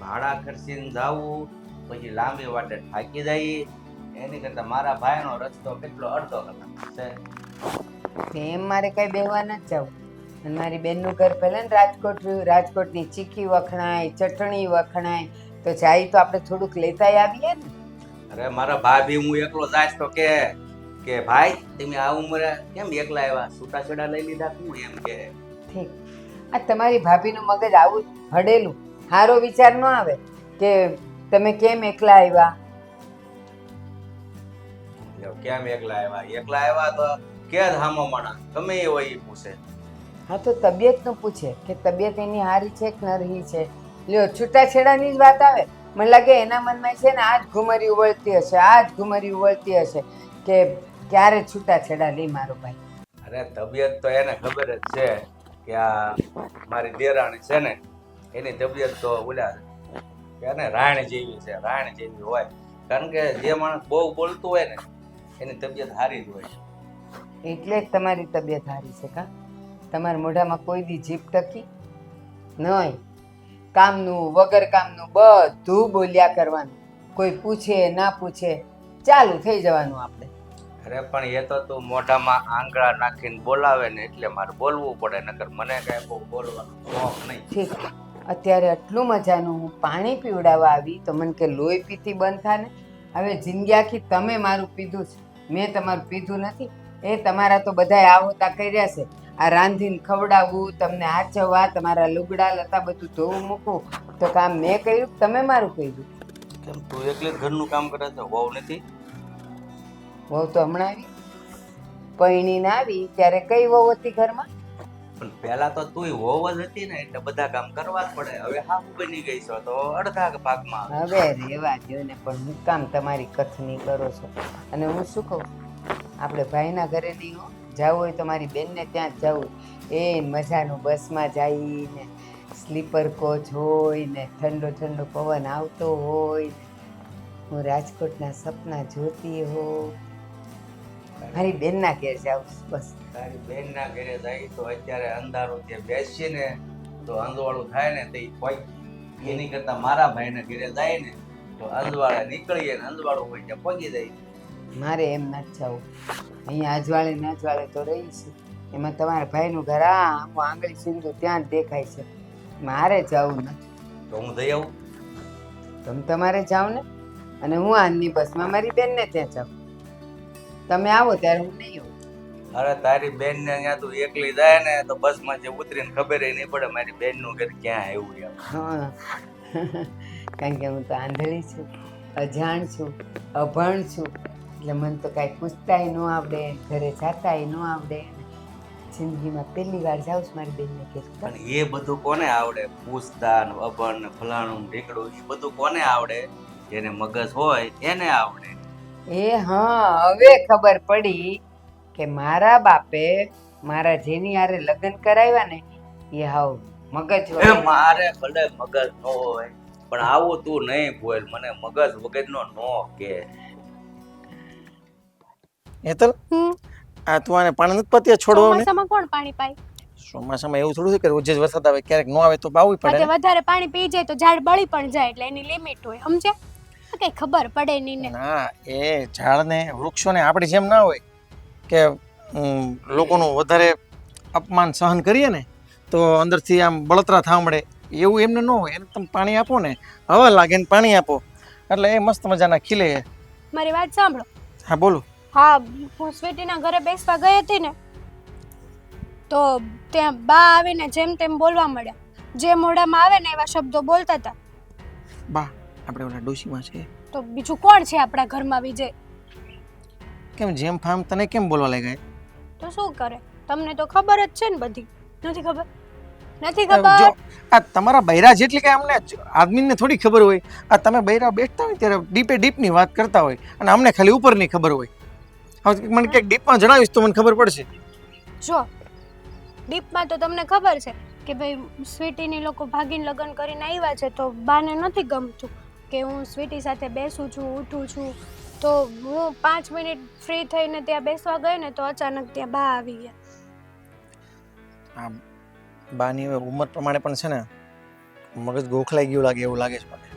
ભાડા ખર્ચીને જાવું, પછી લાંબી વાટે થાકી જાય, એની કરતા મારા ભાઈનો રસ્તો કેટલો અડધો કલાક છે. તેમ મારે કઈ બેહવા નથી જવું. અને મારી બેનનું ઘર પહેલા ને રાજકોટ રહ્યું. રાજકોટની ચીકી વખણાય, ચટણી વખણાય, તો જાય તો આપણે થોડુંક લેતાય આવીએ ને. અરે મારા ભાભી હું એકલો જાઈશ તો કે ભાઈ તમે આ ઉંમરે કેમ એકલા આવ્યા, છૂટાછેડા લઈ લીધા શું એમ કે. ઠીક, આ તમારી ભાભીનું મગજ આવું હડેલું. સારો વિચાર ન આવે કે તમે કેમ એકલા આવ્યા. કેમ એકલા આવ્યા તો કે હામો માણસ ગમે એ હોય એ પૂછે. હા તો તબિયતનું પૂછે કે તબિયત એની હારી છે કે ન રહી છે. લ્યો, છૂટાછેડાની જ વાત આવે, મને લાગે એના મનમાં છે ને આ જ ઘુમરી ઉવળતી હશે કે ક્યારે છૂટાછેડા લે મારો ભાઈ. અરે તબિયત તો એને ખબર જ છે કે આ મારી દેરાણી છે ને એની તબિયત તો ઓલા કે ને રાણ જેવી હોય. કારણ કે જે માણસ બહુ બોલતું હોય ને એની તબિયત સારી જ હોય. એટલે જ તમારી તબિયત સારી છે કા? તમારા મોઢામાં કોઈ દી જીભ ટકી નહીં. કામનું વગર કામનું બધું બોલ્યા કરવાનું. કોઈ પૂછે ના પૂછે ચાલુ થઈ જવાનું આપણે. અરે પણ એ તો તું મોઢામાં આંગળા નાખીને બોલાવે ને એટલે મારે બોલવું પડે, નકર મને કઈ બહુ બોલવાનો શોખ નહીં. ઠીક, અત્યારે આટલું મજાનું હું પાણી પીવડાવવા આવી તો મને કે લોહી પીતી બંધ થાય ને. હવે જિંદગી આખી તમે મારું પીધું છે, મેં તમારું પીધું નથી. એ તમારા તો બધાય આવતા કર્યા છે. આ રાંધીને ખવડાવવું, તમને હાચવવા, તમારા લુગડા લતા બધું ધોવું મૂકવું, તો કામ મેં કર્યું તમે મારું કર્યું? કેમ તું એકલી જ ઘરનું કામ કરે છે? વહુ નથી? વહુ તો હમણાં આવી, પૈણીને આવી ત્યારે કઈ વહુ હતી ઘરમાં? પણ પહેલા તો તું વહુ જ હતી ને એટલે બધા કામ કરવા જ પડે. હવે હા હું બની ગઈ છો તો અડધા ભાગમાં. હવે રેવા દો ને, પણ હું કામ તમારી કથની કરો છો. અને હું શું કહું, આપણે ભાઈના ઘરે નહીં હો, જવું હોય તો મારી બેનને ત્યાં જ જવું. એ મજાનું બસમાં જઈને સ્લીપર કોચ હોય ને ઠંડો ઠંડો પવન આવતો હોય ને હું રાજકોટના સપના જોતી હો મારી બેનના ઘેર જાઉં છું, બસ. તારી બેનના ઘરે જાય તો અત્યારે અંધારું ત્યાં બેસીએ ને તો અંધવાળું થાય ને તો કોઈ એની કરતા મારા ભાઈને ઘરે જાય ને તો અંધવાળે નીકળીએ ને અંધવાળું હોય ત્યાં પગી જાય. મારે એમ નથી જવું. અહીંયા અજવાળે ને અજવાળે તો રહીશું. એમાં તમારા ભાઈનું ઘર આમ આંગળી સીંધું ત્યાં જ દેખાય છે. મારે જવું નથી. તો હું જઈ આવું. તમે તમારે જાઓ ને, અને હું આજની બસમાં મારી બેનને ત્યાં જાઉં. તમે આવો ત્યારે હું નહીં આવું. અરે તારી બેન ને ત્યાં તું એકલી જાય ને તો બસમાં જે ઉતરીને ખબર નહીં પડે મારી બેન નું ઘર ક્યાં આવ્યું એમ. હા કારણ કે હું તો આંધળી છું, અજાણ છું, અભણ છું, એટલે મને તો કાંઈ પૂછતાય ન આવડે, ઘરે જાતાય ન આવડે. જિંદગીમાં પહેલી વાર જાઉં છું મારી બેનને ઘેર. પણ એ બધું કોને આવડે? પૂછતા ને અભણ ને ફલાણું ને ઢીકડું એ બધું કોને આવડે? જેને મગજ હોય એને આવડે. એ હા, હવે ખબર પડી કે મારા બાપે મારા જેની હારે લગ્ન કરાવ્યા ને એ હાવ મગજ એ વગર. મારે ભલે મગજ ન હોય પણ આવું તું નહીં બોલ, મને મગજ વગરનો નો કે. હેતલ આ તું આને પાણી નથી પત્યા છોડવો ને? ચોમાસામાં કોણ પાણી પાય? ચોમાસામાં એવું થોડું છે કે રોજ જ વરસાદ આવે, ક્યારેક ન આવે તો પાવું પડે આજે ને. વધારે પાણી પી જાય તો ઝાડ બળી પણ જાય, એટલે એની લિમિટ હોય, સમજ્યા? કઈ ખબર પડે નહીં ને. ના એ ઝાડને વૃક્ષોને આપણી જેમ ના હોય કે લોકોનું વધારે અપમાન સહન કરીએ ને તો અંદરથી આમ બળતરા થવા મળે, એવું એમને ન હોય. એને તમે પાણી આપો ને, હવા લાગે ને પાણી આપો એટલે એ મસ્ત મજાના ખીલે. મારી વાત સાંભળો. હા બોલો. હા, હું સ્વીટીના ઘરે બેસવા ગઈ હતી ને તો ત્યાં બા આવીને જેમ તેમ બોલવા મળ્યા. જે મોઢામાં આવે ને એવા શબ્દો બોલતા હતા. બા આપણે ઓલા ડોશીમાં છે તો બીજું કોણ છે આપણા ઘરમાં વિજય? કેમ જેમ ફામ તને કેમ બોલવા લાગ્યા? તો શું કરે? તમને તો ખબર જ છે ને બધી. નથી ખબર? નથી જો ખબર? આ તમારા બૈરા જેટલી કે અમને આદમીને થોડી ખબર હોય. આ તમે બૈરા બેઠતા હોય ત્યારે ડીપે ડીપની વાત કરતા હોય અને અમને ખાલી ઉપરની ખબર હોય. હવે મને ક્યાંક ડીપમાં જણાવીશ તો મને ખબર પડશે. જો ડીપમાં તો તમને ખબર છે કે ભાઈ સ્વીટીની લોકો ભાગીને લગ્ન કરીને આવ્યા છે તો બાને નથી ગમતું કે હું સ્વીટી સાથે બેસું છું, ઉઠું છું. તો હું 5 મિનિટ ફ્રી થઈને ત્યાં બેસવા ગઈ ને તો અચાનક ત્યાં બા આવી ગયા. આ બાની હવે ઉંમર પ્રમાણે પણ છે ને મગજ ગોખલાઈ ગયું લાગે એવું લાગે છે મને.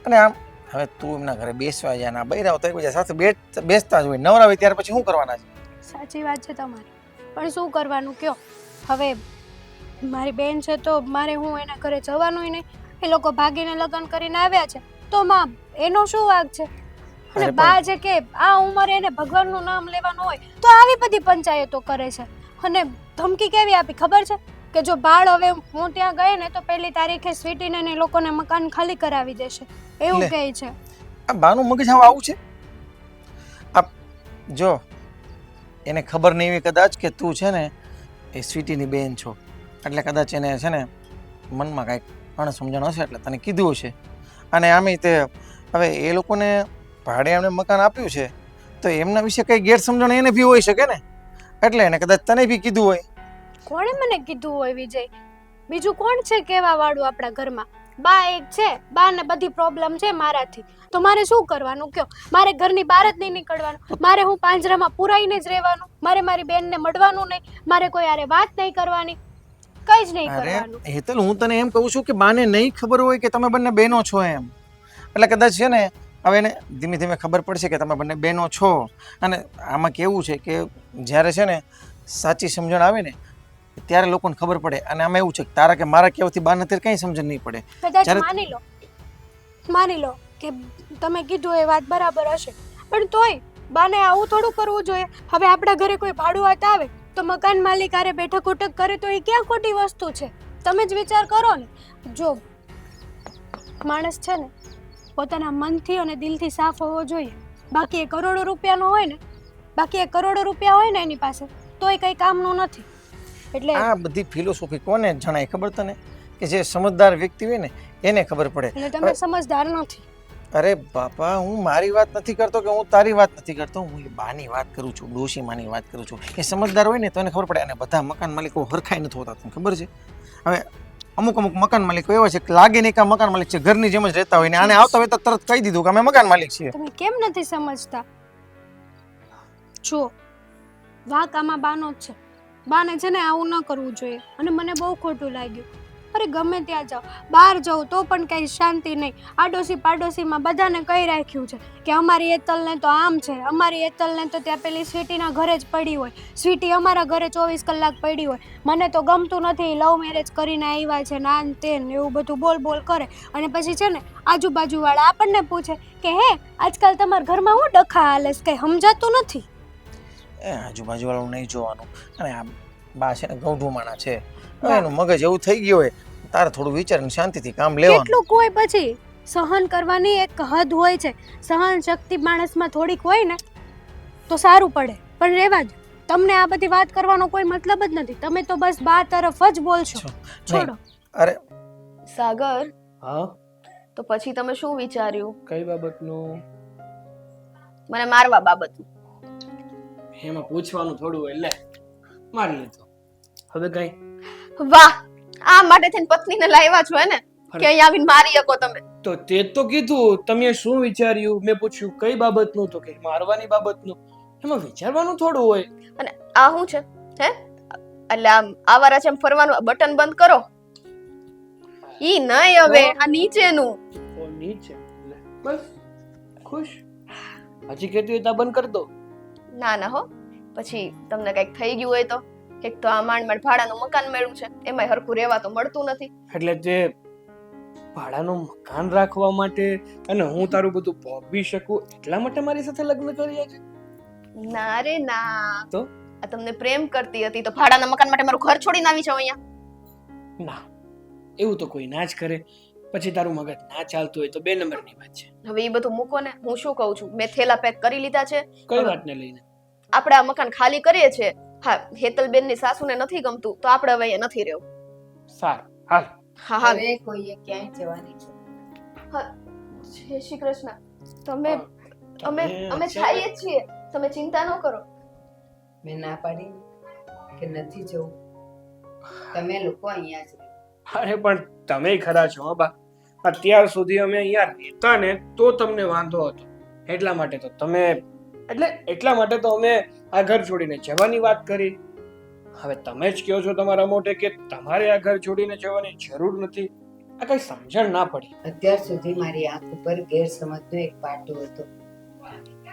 અને આમ હવે તું એમના ઘરે બેસવા જાય ને આ બૈરાઓ તો એકબીજા સાથે બેસતા જ હોય, નવરા હોય ત્યાર પછી શું કરવાના છે? સાચી વાત છે તમારી, પણ શું કરવાનું કયો? હવે મારી બેન છે તો મારે હું એના ઘરે જવાનું નહીં. એ લોકો ભાગીને લગ્ન કરીને આવ્યા છે તો માં એનો શું વાંક છે? અને અરે બા છે કે આ ઉંમરે એને ભગવાનનું નામ લેવાનું હોય તો આવી બધી પંચાયતો કરે છે. અને ધમકી કેવી આપી ખબર છે કે જો બાળ હવે હું ત્યાં ગઈ ને તો પહેલી તારીખે સ્વીટીને ને એ લોકોને મકાન ખાલી કરાવી દેશે, એવું લે. કહે છે. આ બાનું મગજ હવે આવું છે? આ જો એને ખબર નહીં હોય કદાચ કે તું છે ને એ સ્વીટીની બેન છો, એટલે કદાચ એને છે ને મનમાં કાંઈક અણસમજણ હશે એટલે તને કીધું હશે. અને આમે તે હવે એ લોકોને ભાડે એમને મકાન આપ્યું છે તો એમના વિશે કંઈ ગેરસમજણ એને બી હોઈ શકે ને, એટલે એને કદાચ તને બી કીધું હોય. કોણે મને કીધું હોય વિજય? બીજું કોણ છે કહેવા વાળું આપણા ઘરમાં? બા એક છે, બા ને બધી પ્રોબ્લેમ છે મારાથી. તો મારે શું કરવાનું કયો? મારે ઘરની બહાર જ નહીં નીકળવાનું, મારે હું પાંજરામાં પુરાઈને જ રહેવાનું, મારે મારી બેનને મળવાનું નહીં, મારે કોઈ હારે વાત નહીં કરવાની, કંઈ જ નહીં અરે કરવાનું. હેતલ હું તને એમ કહું છું કે બાને નહીં ખબર હોય કે તમે બંને બહેનો છો એમ, એટલે કદાચ છે ને હવે એને ધીમે ધીમે ખબર પડશે કે તમે બંને બહેનો છો. અને આમાં કેવું છે કે જ્યારે છે ને સાચી સમજણ આવે ને ત્યારે લોકોને ખબર પડે. અને આમાં એવું છે કે તારા કે મારા કહેવાથી બાને અત્યારે કંઈ સમજણ નહીં પડે. કદાચ જ્યારે માની લો કે તમે કીધું એ વાત બરાબર હશે, પણ તોય બાને આવું થોડું કરવું જોઈએ. હવે આપણા ઘરે કોઈ ભાડુઆત આવે તો મકાન માલિક હારે બેઠક ઉઠક કરે તો એ ક્યાં ખોટી વસ્તુ છે? તમે જ વિચાર કરો ને. જો માણસ છે ને પોતાના મનથી અને દિલથી સાફ હોવો જોઈએ. બાકી એ કરોડો રૂપિયાનો હોય ને, કરોડો રૂપિયા હોય ને એની પાસે તો એ કંઈ કામનું નથી. એટલે આ બધી ફિલોસોફી કોને જણાય ખબર તને? કે જે સમજદાર વ્યક્તિ હોય ને એને ખબર પડે. એટલે તમે સમજદાર નથી. અરે બાપા હું મારી વાત નથી કરતો કે હું તારી વાત નથી કરતો, હું એ બાની વાત કરું છું, ડોશીમાની વાત કરું છું. એ સમજદાર હોય ને તો એને ખબર પડે. અને બધા મકાન માલિકો હરખાઈ નથી હોતા, તને ખબર છે? હવે અમુક અમુક મકાન માલિકો એવા છે કે લાગે નહીં કે આ મકાન માલિક છે, ઘરની જેમ જ રહેતા હોય ને આને આવતા હોય તો તરત કહી દીધું કે અમે મકાન માલિક છીએ. તમે કેમ નથી સમજતા? જો વાંક આમાં બાનો જ છે. બાને છે ને આવું ન કરવું જોઈએ અને મને બહુ ખોટું લાગ્યું. અરે ગમે ત્યાં જાઓ, બહાર જાઉં તો પણ કંઈ શાંતિ નહીં. આડોશી પાડોશીમાં બધાને કહી રાખ્યું છે કે અમારી એતલને તો આમ છે, અમારી એતલને તો ત્યાં પેલી સ્વીટીના ઘરે જ પડી હોય, સ્વીટી અમારા ઘરે 24 કલાક પડી હોય. મને તો ગમતું નથી, લવ મેરેજ કરીને આવ્યા છે ના ને તે ને એવું બધું બોલ બોલ કરે. અને પછી છે ને આજુબાજુવાળા આપણને પૂછે કે હે આજકાલ તમારા ઘરમાં હું ડખા હાલે છે, કંઈ સમજાતું નથી. એ આજુબાજુવાળાનું નહીં જોવાનું. અને આ બા છે ને ગૌઢું માણા છે, હવે એનું મગજ એવું થઈ ગયું હોય, તારે થોડું વિચારીને શાંતિથી કામ લેવાનું. કેટલું કોઈ પછી સહન કરવાની એક હદ હોય છે. સહન શક્તિ માણસમાં થોડીક હોય ને તો સારું પડે, પણ રહેવા દો. તમને આ બધી વાત કરવાનો કોઈ મતલબ જ નથી. તમે તો બસ બા તરફ જ બોલશો. છોડો. અરે સાગર, હા તો પછી તમે શું વિચાર્યું? કઈ બાબતનું? મને મારવા બાબતનું. એમાં પૂછવાનું થોડું હોય, લે મારી લીધો. હવે કઈ? વાહ, આ માટે થઈને પત્નીને લાવ્યા છો ને કે અહીં આવીને મારી શકો તમે? તો તે તો કીધું, તમે શું વિચાર્યું? મેં પૂછ્યું કઈ બાબતનું, તો કે મારવાની બાબતનું. એમાં વિચારવાનું થોડું હોય. અને આ શું છે હે? એટલે આમ આવારા છે એમ ફરવાનું બટન બંધ કરો. ઈ નહીં હવે, આ નીચેનું. ઓ નીચે, લે બસ ખુશ. હજી કહેતી હોય તો બંધ કરી દો. ના ના હો, પછી તમને કઈક થઈ ગયું હોય તો. એક તો આ માંડ માંડ ભાડાનું મકાન મળ્યું છે, એમાંય હરખું રહેવા તો મળતું નથી. એટલે તે ભાડાનું મકાન રાખવા માટે અને હું તારું બધું ભોગવી શકું એટલા માટે મારી સાથે લગ્ન કર્યા છે? ના રે ના. તો આ તમને પ્રેમ કરતી હતી તો ભાડાના મકાન માટે મારું ઘર છોડીને આવી છે અહીંયા? ના, એવું તો કોઈ ના જ કરે. પછી તારું મગજ ના ચાલતું હોય તો 2 નંબરની વાત છે. હવે એ બધું મૂકો ને. હું શું કહું છું, મેં થેલા પેક કરી લીધા છે. કઈ વાતને લઈને? આપણે આ મકાન ખાલી કરીએ છીએ. હા, હેતલબેન ની સાસુને નથી ગમતું તો આપણે હવે અહીંયા નથી રહેવું. સારું, હાલ. હા હા. હવે કોઈએ ક્યાંય જવાની છે? જય શ્રી કૃષ્ણ. તમે અમે અમે જઈએ જ છીએ, તમે ચિંતા ન કરો. મેં ના પાડી કે નથી જવું. તમે લોકો અહીંયા જ રહો. અરે પણ તમે ખરા છો હો બા. અત્યાર સુધી અમે અહીંયા રહેતા ને તો તમને વાંધો હતો, એટલા માટે તો તમે એટલા માટે તો અમે આ ઘર છોડીને જવાની વાત કરી. હવે તમે જ કહો છો તમારા મોઢે કે તમારે આ ઘર છોડીને જવાની જરૂર નથી. આ કઈ સમજણ ના પડી. અત્યાર સુધી મારી આંખ ઉપર ગેરસમજનો એક પાટો હતો,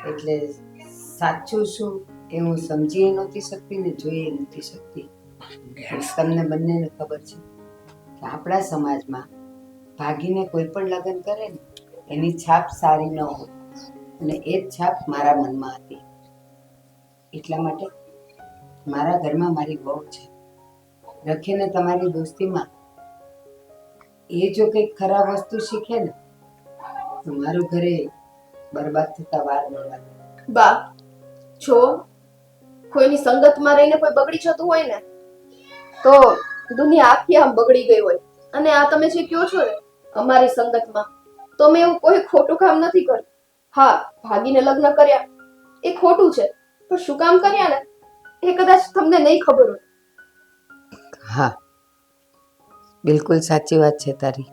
એટલે સાચું શું એ હું સમજી નહોતી શકતી ને જોઈ નહોતી શકતી. તમને બંનેને ખબર છે કે આપણા સમાજમાં ભાગીને કોઈ પણ લગ્ન કરે ને એની છાપ સારી ન હોય, અને એ જ છાપ મારા મનમાં હતી. એટલા માટે મારા ઘરમાં મારી વહુ છે, રખીને તમારી દોસ્તીમાં એ જો કંઈક ખરાબ વસ્તુ શીખે ને તો મારું ઘરે બરબાદ થતા વાર ન લાગે. બા, જો કોઈની સંગતમાં રહીને કોઈ બગડી જતું હોય ને તો દુનિયા આખી આમ બગડી ગઈ હોય. અને આ તમે જે કહો છો ને અમારી સંગતમાં, તો મેં એવું કોઈ ખોટું કામ નથી કર્યું. હા, ભાગીને લગ્ન કર્યા એ ખોટું છે, પણ શું કામ કર્યા ને એ કદાચ તમને નહીં ખબર હોય. હા, બિલકુલ સાચી વાત છે તારી.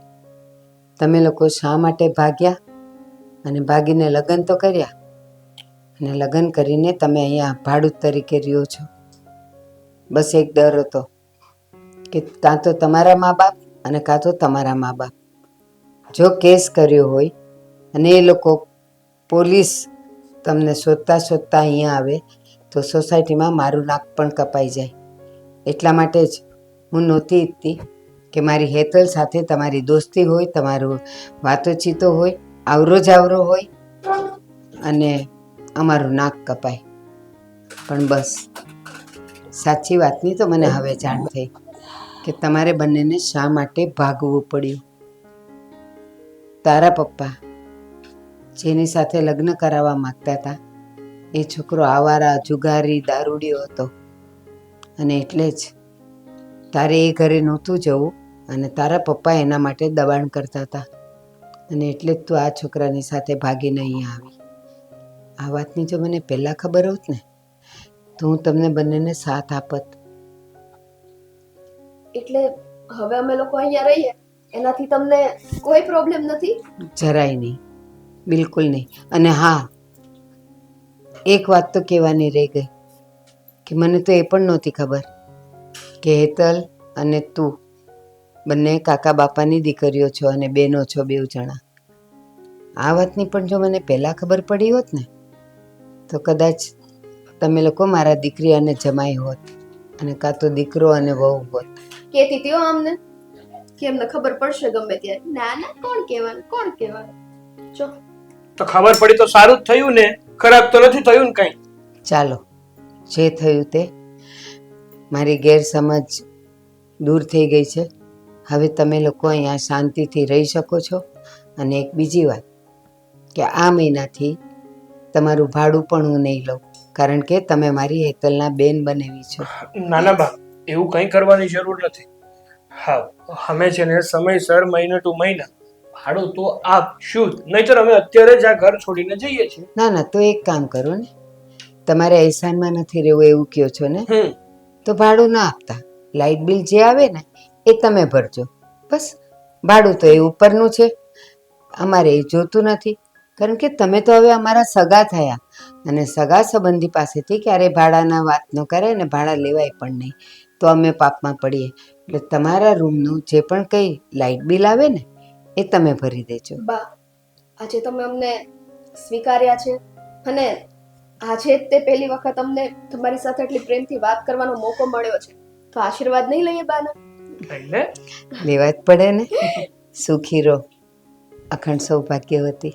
તમે લોકો શા માટે ભાગ્યા અને ભાગીને લગ્ન તો કર્યા, અને લગ્ન કરીને તમે અહીંયા ભાડૂત તરીકે રહ્યો છો. બસ એક ડર હતો કે કાં તો તમારા મા બાપ અને કાં તો તમારા મા બાપ જો કેસ કર્યો હોય અને એ લોકો પોલીસ તમને શોધતા શોધતા અહીંયા આવે તો સોસાયટીમાં મારું નાક પણ કપાઈ જાય. એટલા માટે જ હું નહોતી ઈચ્છતી કે મારી હેતલ સાથે તમારી દોસ્તી હોય, તમારું વાતોચીતો હોય, આવરો જાવરો હોય અને અમારું નાક કપાય. પણ બસ સાચી વાતની તો મને હવે જાણ થઈ કે તમારે બંનેને શા માટે ભાગવું પડ્યું. તારા પપ્પા જેની સાથે લગ્ન કરાવવા માંગતા હતા એ છોકરો આવારા, જુગારી, દારૂડિયો હતો, અને એટલે જ તારે એ ઘરે નહોતું જવું અને તારા પપ્પા એના માટે દબાણ કરતા હતા, અને એટલે જ તું આ છોકરાની સાથે ભાગીને અહીંયા આવી. આ વાતની જો મને પહેલાં ખબર હોત ને તો હું તમને બંનેને સાથ આપત. એટલે હવે અમે લોકો અહીંયા રહીએ એનાથી તમને કોઈ પ્રોબ્લેમ નથી? જરાય નહીં, બિલકુલ નહીં. અને હા, એક વાત તો કહેવાની રહી ગઈ કે મને તો એ પણ નહોતી ખબર કે હેતલ અને તું બંને કાકા બાપાની દીકરીઓ છો અને બેનો છો, બેઉ જણા. આ વાતની પણ જો મને પહેલાં ખબર પડી હોત ને તો કદાચ તમે લોકો મારા દીકરી અને જમાઈ હોત, અને કાં તો દીકરો અને વહુ હોત. કહેતી હતી હો અમને કે એમને ખબર પડશે ગમે ત્યારે. ના ના, કોણ કહેવાનું. જો તો ખબર પડી તો સારું જ થયું ને, ખરાબ તો નથી થયું ને કઈ. ચાલો, જે થયું તે, મારી ગેરસમજ દૂર થઈ ગઈ છે. હવે તમે લોકો અહીંયા શાંતિથી રહી શકો છો. અને એક બીજી વાત કે આ મહિનાથી તમારું ભાડું પણ હું નહીં લઉં, કારણ કે તમે મારી હેતલના બેન બનેવી છો. નાના બા, એવું કંઈ કરવાની જરૂર નથી. હા, અમે છે ને સમયસર મહિને ટુ મહિના ભાડું તો આપશું જ, નહીંતર અમે અત્યારે જ આ ઘર છોડીને જઈએ છીએ. ના ના, તો એક કામ કરો ને, તમારે અહેસાનમાં નથી રહેવું એવું કહો છો ને, તો ભાડું ના આપતા, લાઇટ બિલ જે આવે ને એ તમે ભરજો. બસ, ભાડું તો એ ઉપરનું છે, અમારે એ જોતું નથી. કારણ કે તમે તો હવે અમારા સગા થયા, અને સગા સંબંધી પાસેથી ક્યારેય ભાડાના વાત ન કરે ને ભાડા લેવાય પણ નહીં, તો અમે પાપમાં પડીએ. એટલે તમારા રૂમનું જે પણ કંઈ લાઇટ બિલ આવે ને એ તમે ભરી દેજો. બા, આજે તમે અમને સ્વીકાર્યા છે અને આજે જ તે પહેલી વખત અમને તમારી સાથે એટલી પ્રેમથી વાત કરવાનો મોકો મળ્યો છે, તો આશીર્વાદ નહીં લઈએ બાના? એટલે લેવા જ પડે ને. સુખી રહો, અખંડ સૌભાગ્યવતી.